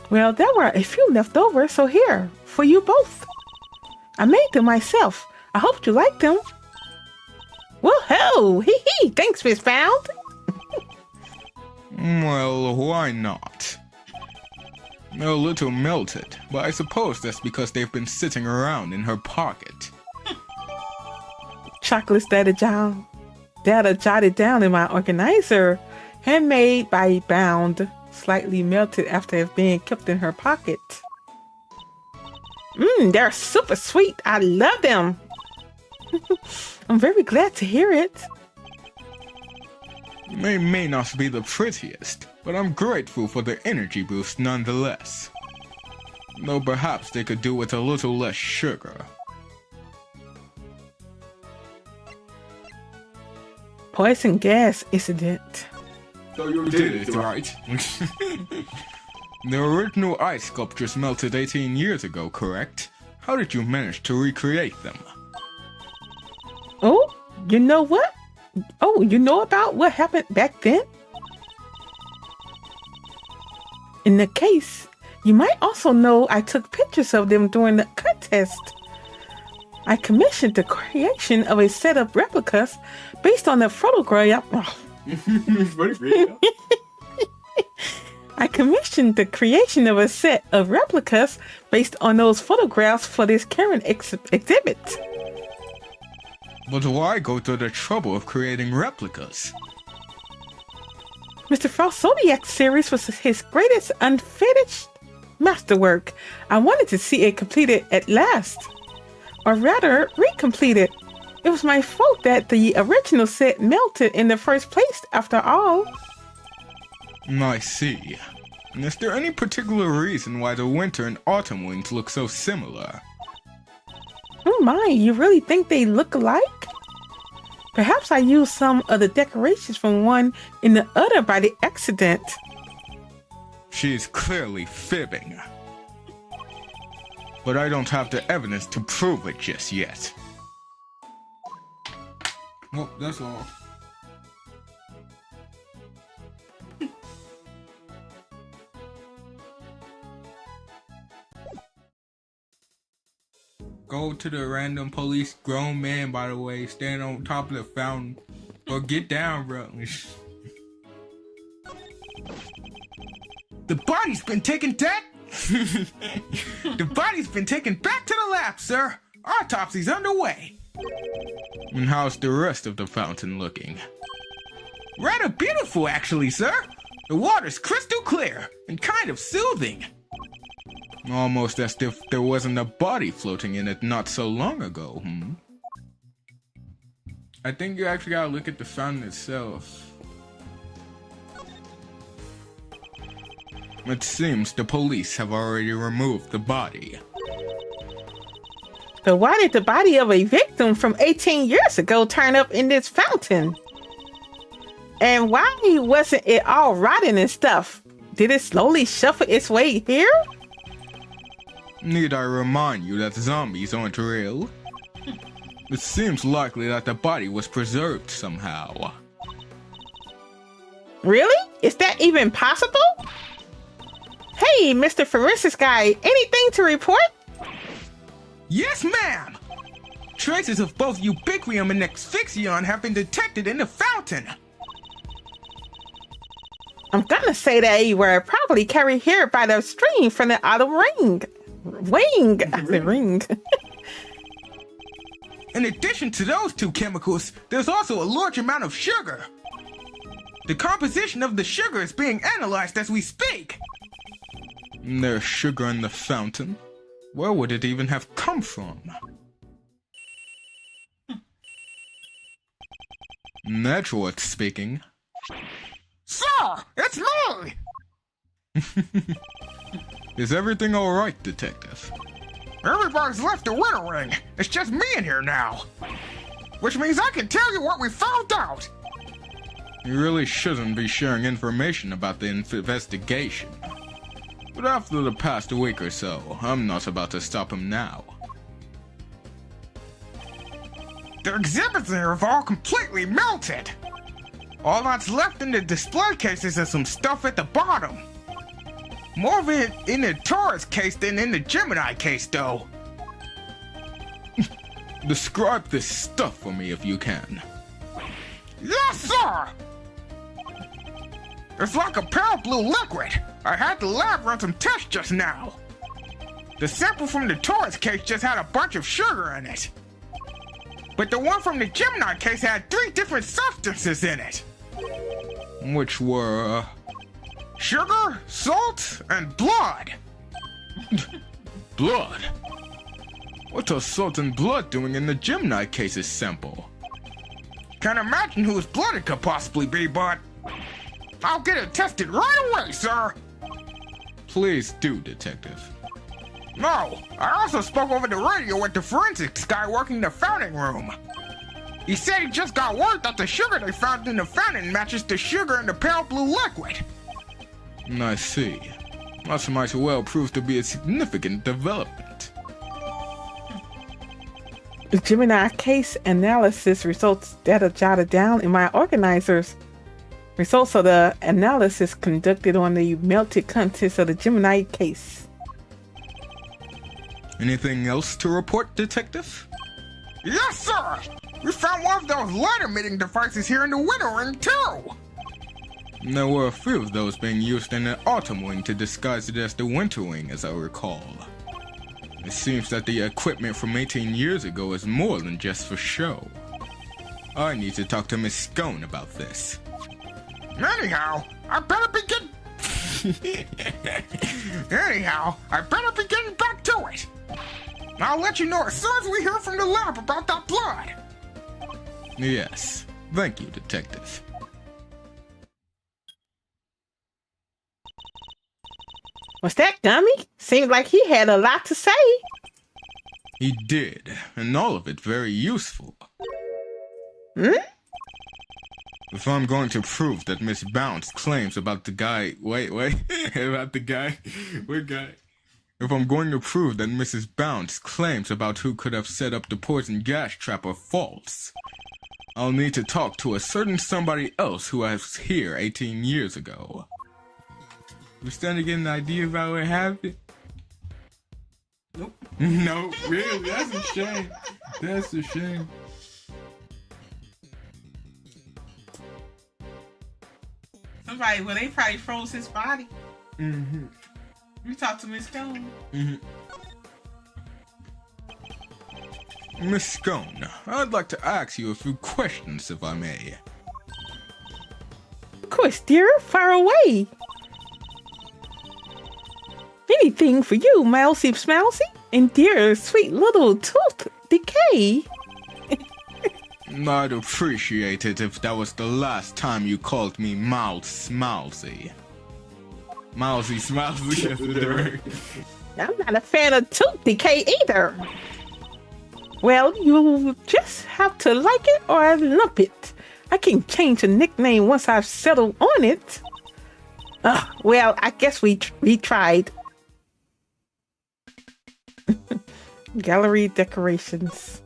Well, there were a few left over, so here, for you both. I made them myself. I hope you like them. Woohoo! Hee hee! Thanks, Miss Bound. Well, why not? They're a little melted, but I suppose that's because they've been sitting around in her pocket. Chocolates that are jotted down in my organizer, handmade by Bound, slightly melted after being kept in her pocket. They're super sweet. I love them. I'm very glad to hear it. They may not be the prettiest, but I'm grateful for the energy boost nonetheless. Though perhaps they could do with a little less sugar. Poison gas incident. So you did it, right? The original ice sculptures melted 18 years ago, correct? How did you manage to recreate them? Oh, you know what? Oh, you know about what happened back then? In the case, you might also know I took pictures of them during the contest. I commissioned the creation of a set of replicas based on the photograph. I commissioned the creation of a set of replicas based on those photographs for this current exhibit. But why go to the trouble of creating replicas? Mr. Frost Zodiac series was his greatest unfinished masterwork. I wanted to see it completed at last. Or rather, recompleted. It was my fault that the original set melted in the first place after all. I see. And is there any particular reason why the winter and autumn wings look so similar? Oh my, you really think they look alike? Perhaps I used some of the decorations from one in the other by the accident. She's clearly fibbing. But I don't have the evidence to prove it just yet. Well, that's all. Go to the random police grown man, by the way, stand on top of the fountain. Or get down, bro. The body's been taken The body's been taken back to the lab, sir. Autopsy's underway. And how's the rest of the fountain looking? Rather beautiful, actually, sir. The water's crystal clear and kind of soothing. Almost as if there wasn't a body floating in it not so long ago, I think you actually gotta look at the fountain itself. It seems the police have already removed the body. But why did the body of a victim from 18 years ago turn up in this fountain? And why wasn't it all rotten and stuff? Did it slowly shuffle its way here? Need I remind you that zombies aren't real? It seems likely that the body was preserved somehow. Really? Is that even possible? Hey, Mr. Forensics guy, anything to report? Yes, ma'am! Traces of both ubiquium and asphyxion have been detected in the fountain. I'm gonna say they were probably carried here by the stream from the outer ring. The ring. In addition to those two chemicals, there's also a large amount of sugar. The composition of the sugar is being analyzed as we speak. There's sugar in the fountain? Where would it even have come from? Network speaking. Sir, it's me! Is everything alright, Detective? Everybody's left the winter ring. It's just me in here now. Which means I can tell you what we found out. You really shouldn't be sharing information about the investigation. But after the past week or so, I'm not about to stop him now. The exhibits here have all completely melted. All that's left in the display cases is some stuff at the bottom. More of it in the Taurus case than in the Gemini case, though. Describe this stuff for me if you can. Yes, sir! It's like a pale blue liquid. I had the lab run some tests just now. The sample from the Taurus case just had a bunch of sugar in it. But the one from the Gemini case had 3 different substances in it. Which were... Sugar, salt, and blood. Blood? What are salt and blood doing in the Gemini case's sample? Can't imagine whose blood it could possibly be, but I'll get it tested right away, sir. Please do, Detective. No, I also spoke over the radio with the forensics guy working the fountain room. He said he just got word that the sugar they found in the fountain matches the sugar in the pale blue liquid. I see. That might well prove to be a significant development. The Gemini case analysis results that are jotted down in my organizers. Results of the analysis conducted on the melted contents of the Gemini case. Anything else to report, Detective? Yes, sir! We found one of those light-emitting devices here in the winter ring, too! There were a few of those being used in the autumn wing to disguise it as the winter wing, as I recall. It seems that the equipment from 18 years ago is more than just for show. I need to talk to Miss Scone about this. Anyhow, I better be getting back to it. I'll let you know as soon as we hear from the lab about that blood. Yes. Thank you, Detective. Was that dummy? Seemed like he had a lot to say. He did, and all of it very useful. Hmm? If I'm going to prove that Miss Bounce claims about the guy... Wait. About the guy... What guy? If I'm going to prove that Mrs. Bounce claims about who could have set up the poison gas trap are false, I'll need to talk to a certain somebody else who was here 18 years ago. You starting to get an idea about what happened? Nope. No, really? That's a shame. That's a shame. Well, they probably froze his body. Mm-hmm. We talked to Miss Stone. Mm-hmm. Miss Scone, I'd like to ask you a few questions, if I may. Of course, dear. Far away. Anything for you, Mousy Smousy, and dear sweet little tooth decay. I'd appreciate it if that was the last time you called me Mousy. Mousy Smousy, yes, it is. I'm not a fan of tooth decay either. Well, you just have to like it or lump it. I can change the nickname once I've settled on it. Well, I guess we tried. Gallery decorations.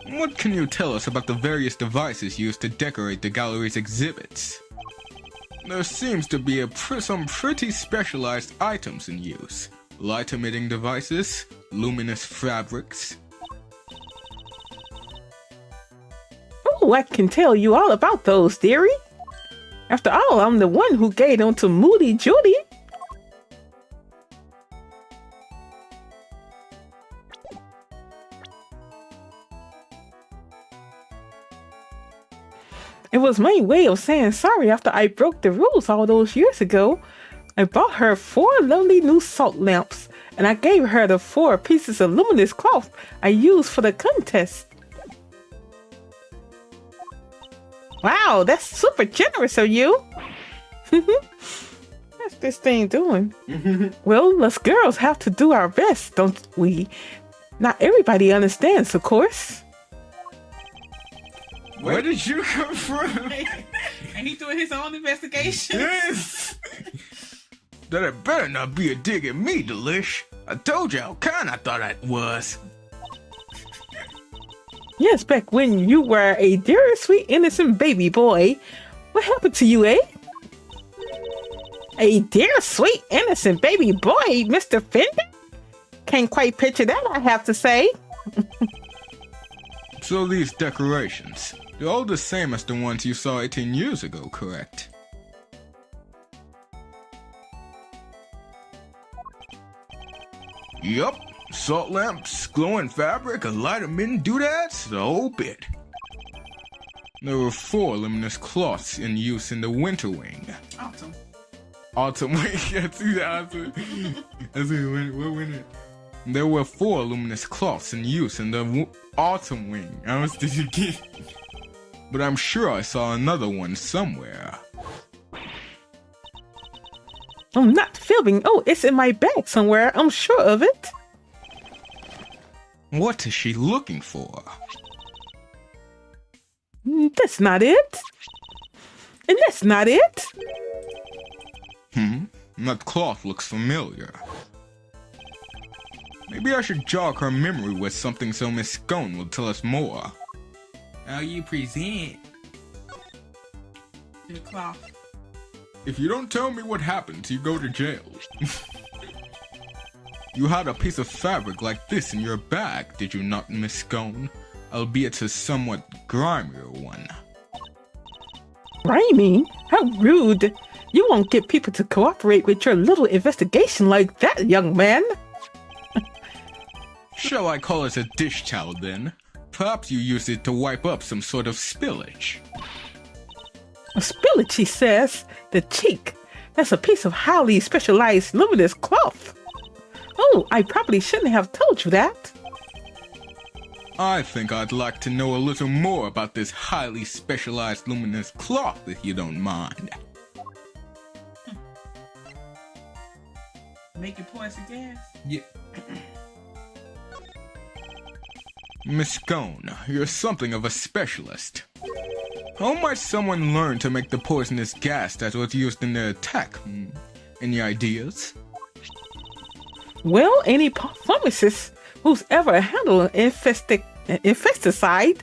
What can you tell us about the various devices used to decorate the gallery's exhibits? There seems to be some pretty specialized items in use. Light-emitting devices, luminous fabrics. Oh, I can tell you all about those, dearie. After all, I'm the one who gave them to Moody Judy. It was my way of saying sorry after I broke the rules all those years ago. I bought her 4 lovely new salt lamps, and I gave her the 4 pieces of luminous cloth I used for the contest. Wow, that's super generous of you. What's this thing doing? Well, us girls have to do our best, don't we? Not everybody understands, of course. Where did you come from? And he doing his own investigation. Yes! That it better not be a dig at me, Delish. I told you how kind I thought it was. Yes, back when you were a dear, sweet, innocent baby boy. What happened to you, eh? A dear, sweet, innocent baby boy, Mr. Fender? Can't quite picture that, I have to say. So these decorations, they're all the same as the ones you saw 18 years ago, correct? Yup. Salt lamps, glowing fabric, a light-emitting doodads, the whole bit. There were 4 luminous cloths in use in the winter wing. Awesome. Autumn wing, that's awesome. That's what winter? There were 4 luminous cloths in use in the autumn wing. I was thinking. but I'm sure I saw another one somewhere. I'm not filming. Oh, it's in my bag somewhere. I'm sure of it. What is she looking for? That's not it. And that's not it. That cloth looks familiar. Maybe I should jog her memory with something so Miss Scone will tell us more. How you present the cloth? If you don't tell me what happened, you go to jail. You had a piece of fabric like this in your bag, did you not, Miss Scone? Albeit a somewhat grimier one. Grimy? How rude. You won't get people to cooperate with your little investigation like that, young man. Shall I call it a dish towel then? Perhaps you used it to wipe up some sort of spillage. A spillage, he says. The cheek. That's a piece of highly specialized luminous cloth. Oh, I probably shouldn't have told you that. I think I'd like to know a little more about this highly specialized luminous cloth, if you don't mind. Make it poison gas? Yeah. Miss Scone, you're something of a specialist. How might someone learn to make the poisonous gas that was used in the attack? Any ideas? Well, any pharmacist who's ever handled an infesticide,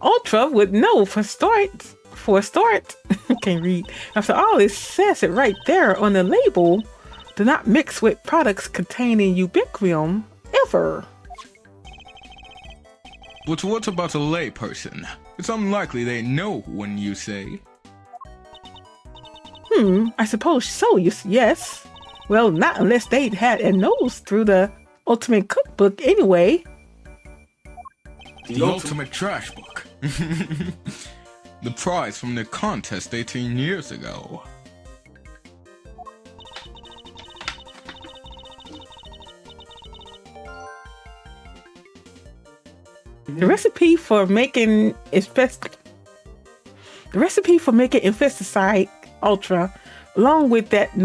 Ultra would know for a start. Can't read. After all, it says it right there on the label. Do not mix with products containing ubiquitous ever. But what about a layperson? It's unlikely they know when you say. I suppose so, yes. Well, not unless they'd had a nose through the Ultimate Cookbook anyway. The Ultimate Trash Book. The prize from the contest 18 years ago. The recipe for making infesticide Ultra, along with that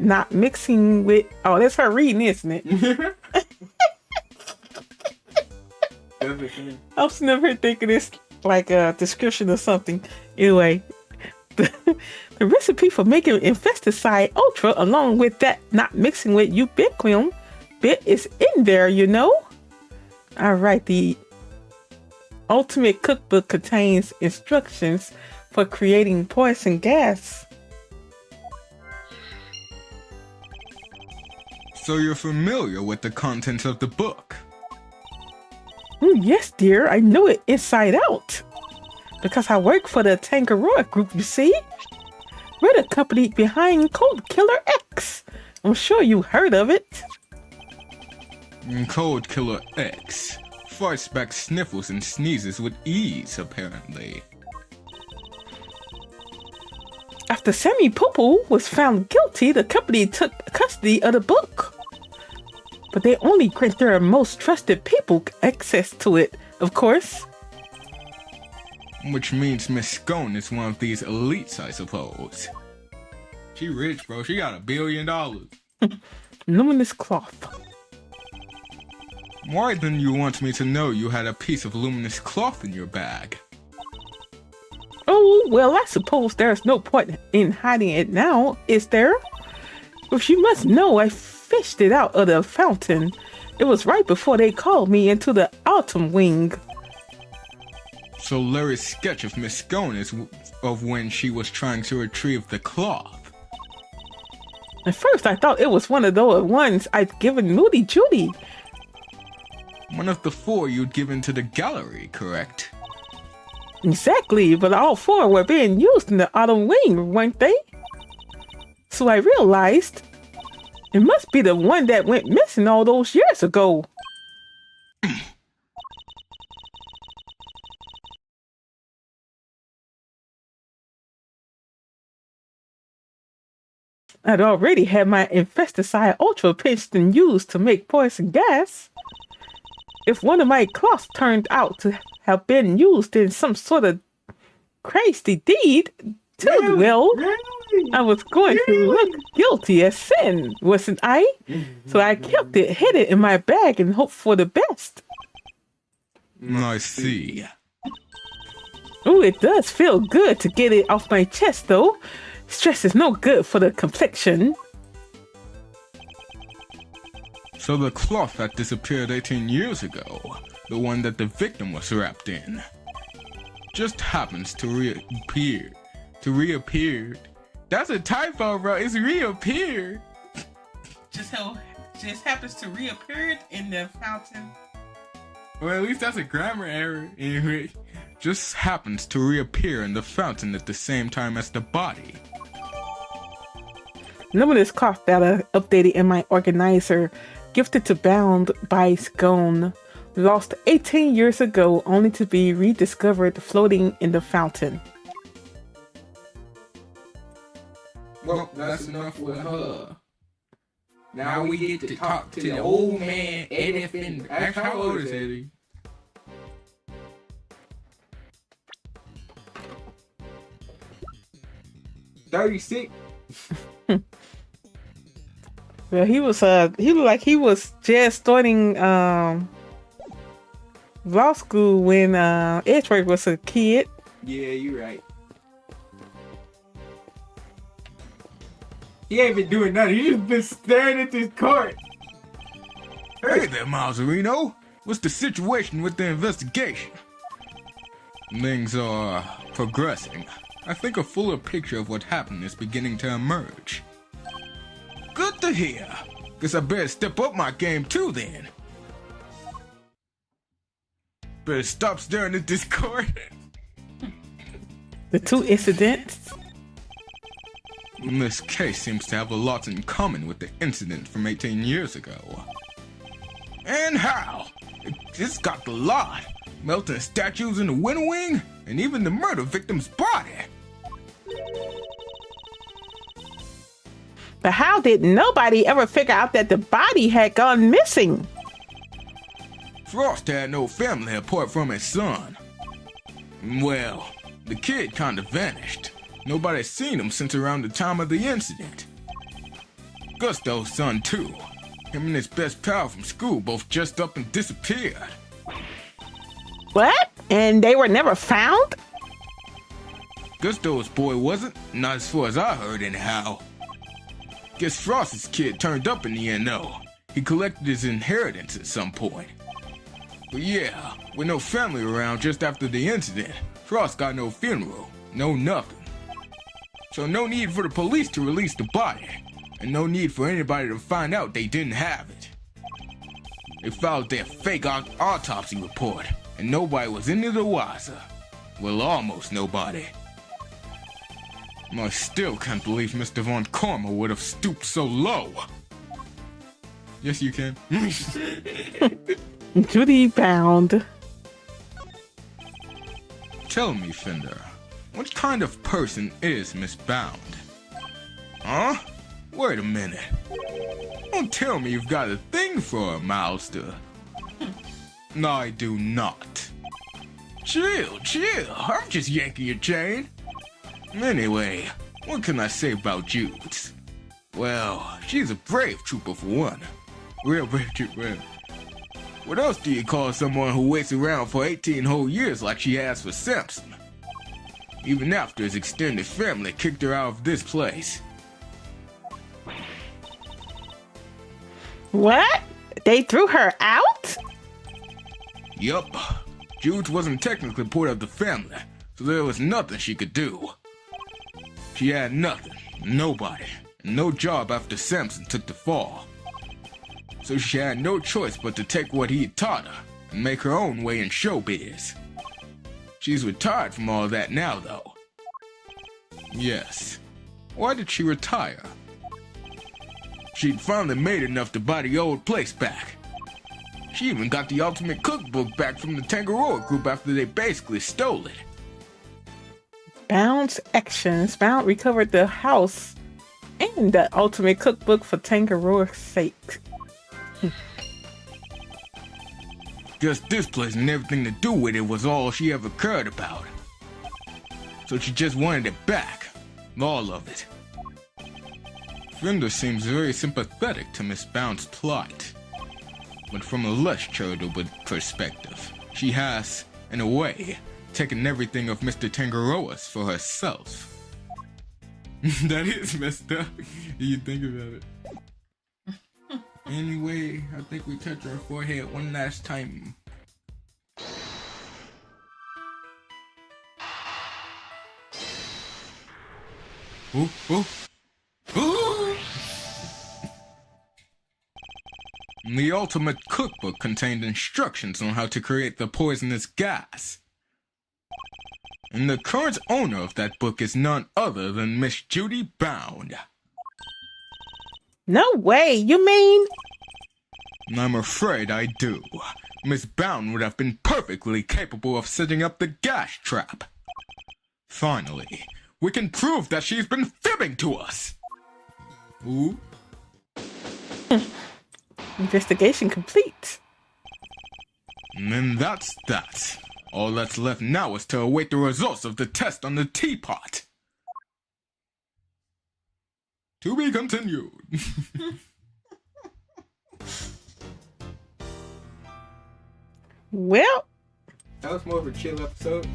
not mixing with, oh, that's her reading, isn't it? I was never thinking it's like a description or something. Anyway, the recipe for making infesticide Ultra, along with that not mixing with ubiquitous bit, is in there, you know. All right, the Ultimate Cookbook contains instructions for creating poison gas. So you're familiar with the contents of the book? Yes, dear, I know it inside out. Because I work for the Tangaroa Group, you see? We're the company behind Code Killer X. I'm sure you heard of it. Code Killer X fights back sniffles and sneezes with ease, apparently. After Sammy Poopoo was found guilty, the company took custody of the book. But they only grant their most trusted people access to it, of course. Which means Miss Scone is one of these elites, I suppose. She rich, bro. She got $1 billion. Luminous cloth. Why didn't you want me to know you had a piece of luminous cloth in your bag? Oh, well, I suppose there's no point in hiding it now, is there? But you must know I fished it out of the fountain. It was right before they called me into the Autumn Wing. So Larry's sketch of Miss Scone is of when she was trying to retrieve the cloth. At first, I thought it was one of those ones I'd given Moody Judy. One of the 4 you'd given to the gallery, correct? Exactly, but all 4 were being used in the Autumn Wing, weren't they? So I realized it must be the one that went missing all those years ago. I'd already had my infesticide Ultra pinched and used to make poison gas. if one of my cloths turned out to have been used in some sort of crazy deed, too, well, I was going to look guilty as sin, wasn't I? So I kept it hidden in my bag and hoped for the best. I see. Ooh, it does feel good to get it off my chest, though. Stress is no good for the complexion. So the cloth that disappeared 18 years ago, the one that the victim was wrapped in, just happens to reappear. That's a typo, bro. It's reappeared. Just happens to reappear in the fountain. Well, at least that's a grammar error. Anyway, just happens to reappear in the fountain at the same time as the body. None of this cloth data updated in my organizer, gifted to Bound by Scone, lost 18 years ago only to be rediscovered floating in the fountain. Well, that's enough with her. Now we get to talk to the old man, Eddie Fender. Actually, how old is Eddie? $36. Well, he looked like he was just starting law school when Edgeworth was a kid. Yeah, you're right. He ain't been doing nothing. He just been staring at this court. Hey there, Mazzarino. What's the situation with the investigation? Things are progressing. I think a fuller picture of what happened is beginning to emerge. Good to hear. Guess I better step up my game too then. Better stop staring at this court. The two incidents. This case seems to have a lot in common with the incident from 18 years ago. And how? It's got the lot. Melting statues in the wind wing, and even the murder victim's body. But how did nobody ever figure out that the body had gone missing? Frost had no family apart from his son. Well, the kid kinda vanished. Nobody's seen him since around the time of the incident. Gusto's son too. Him and his best pal from school both just up and disappeared. What? And they were never found? Gusto's boy wasn't, not as far as I heard anyhow. Guess Frost's kid turned up in the end though. He collected his inheritance at some point. But yeah, with no family around just after the incident, Frost got no funeral, no nothing. So no need for the police to release the body, and no need for anybody to find out they didn't have it. They filed their fake autopsy report, and nobody was any the wiser. Well, almost nobody. I still can't believe Mr. Von Karma would have stooped so low. Yes, you can. Judy Bound. Tell me, Fender, what kind of person is Miss Bound? Huh? Wait a minute. Don't tell me you've got a thing for her, Milester. No, I do not. Chill. I'm just yanking your chain. Anyway, what can I say about Judes? Well, she's a brave trooper for one. Real brave trooper. What else do you call someone who waits around for 18 whole years like she has for Samson? Even after his extended family kicked her out of this place. What? They threw her out? Yup. Judes wasn't technically part of the family, so there was nothing she could do. She had nothing, nobody, and no job after Samson took the fall. So she had no choice but to take what he had taught her and make her own way in showbiz. She's retired from all that now, though. Yes. Why did she retire? She'd finally made enough to buy the old place back. She even got the Ultimate Cookbook back from the Tangaroa group after they basically stole it. Bound's actions. Bound recovered the house and the Ultimate Cookbook for Tangaroa's sake. Guess this place and everything to do with it was all she ever cared about. So she just wanted it back. All of it. Fender seems very sympathetic to Miss Bound's plight. But from a less charitable perspective, she has, in a way, taken everything of Mr. Tangaroa's for herself. That is messed up. You think about it. Anyway, I think we touch our forehead one last time. Ooh, ooh. Ooh. The ultimate cookbook contained instructions on how to create the poisonous gas. And the current owner of that book is none other than Miss Judy Bound. No way, you mean? I'm afraid I do. Miss Bound would have been perfectly capable of setting up the gas trap. Finally, we can prove that she's been fibbing to us. Ooh. Investigation complete. And then that's that. All that's left now is to await the results of the test on the teapot. To be continued. Well, That was more of a chill episode.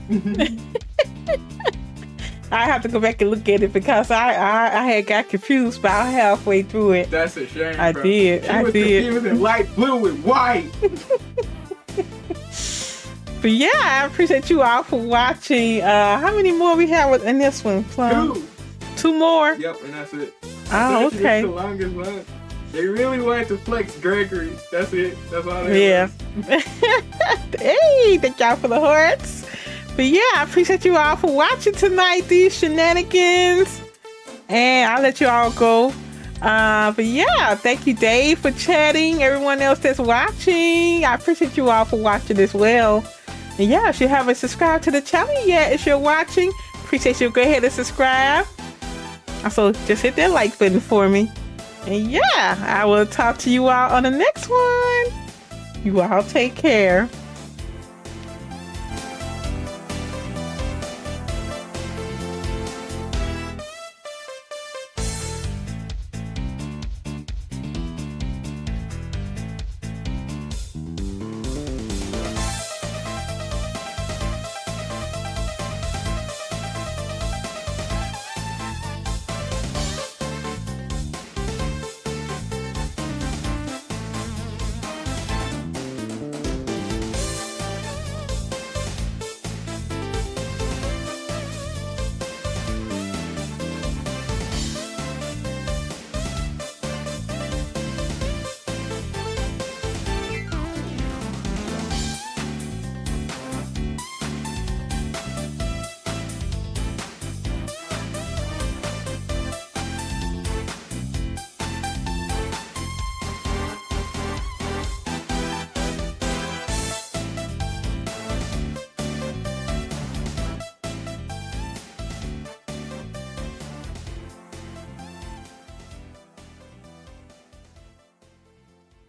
I have to go back and look at it because I had got confused about halfway through it. That's a shame. I bro. did. She I was did. confusing light blue with white. But yeah, I appreciate you all for watching. How many more we have in this one? Plum? 2 more? Yep, and that's it. Oh, This is okay. the longest one. They really wanted to flex Gregory. That's it. That's all they Yeah. Hey, thank y'all for the hearts. But yeah, I appreciate you all for watching tonight, these shenanigans. And I'll let you all go. But yeah, thank you, Dave, for chatting. Everyone else that's watching, I appreciate you all for watching as well. And yeah, if you haven't subscribed to the channel yet, if you're watching, appreciate you. Go ahead and subscribe. Also, just hit that like button for me. And yeah, I will talk to you all on the next one. You all take care.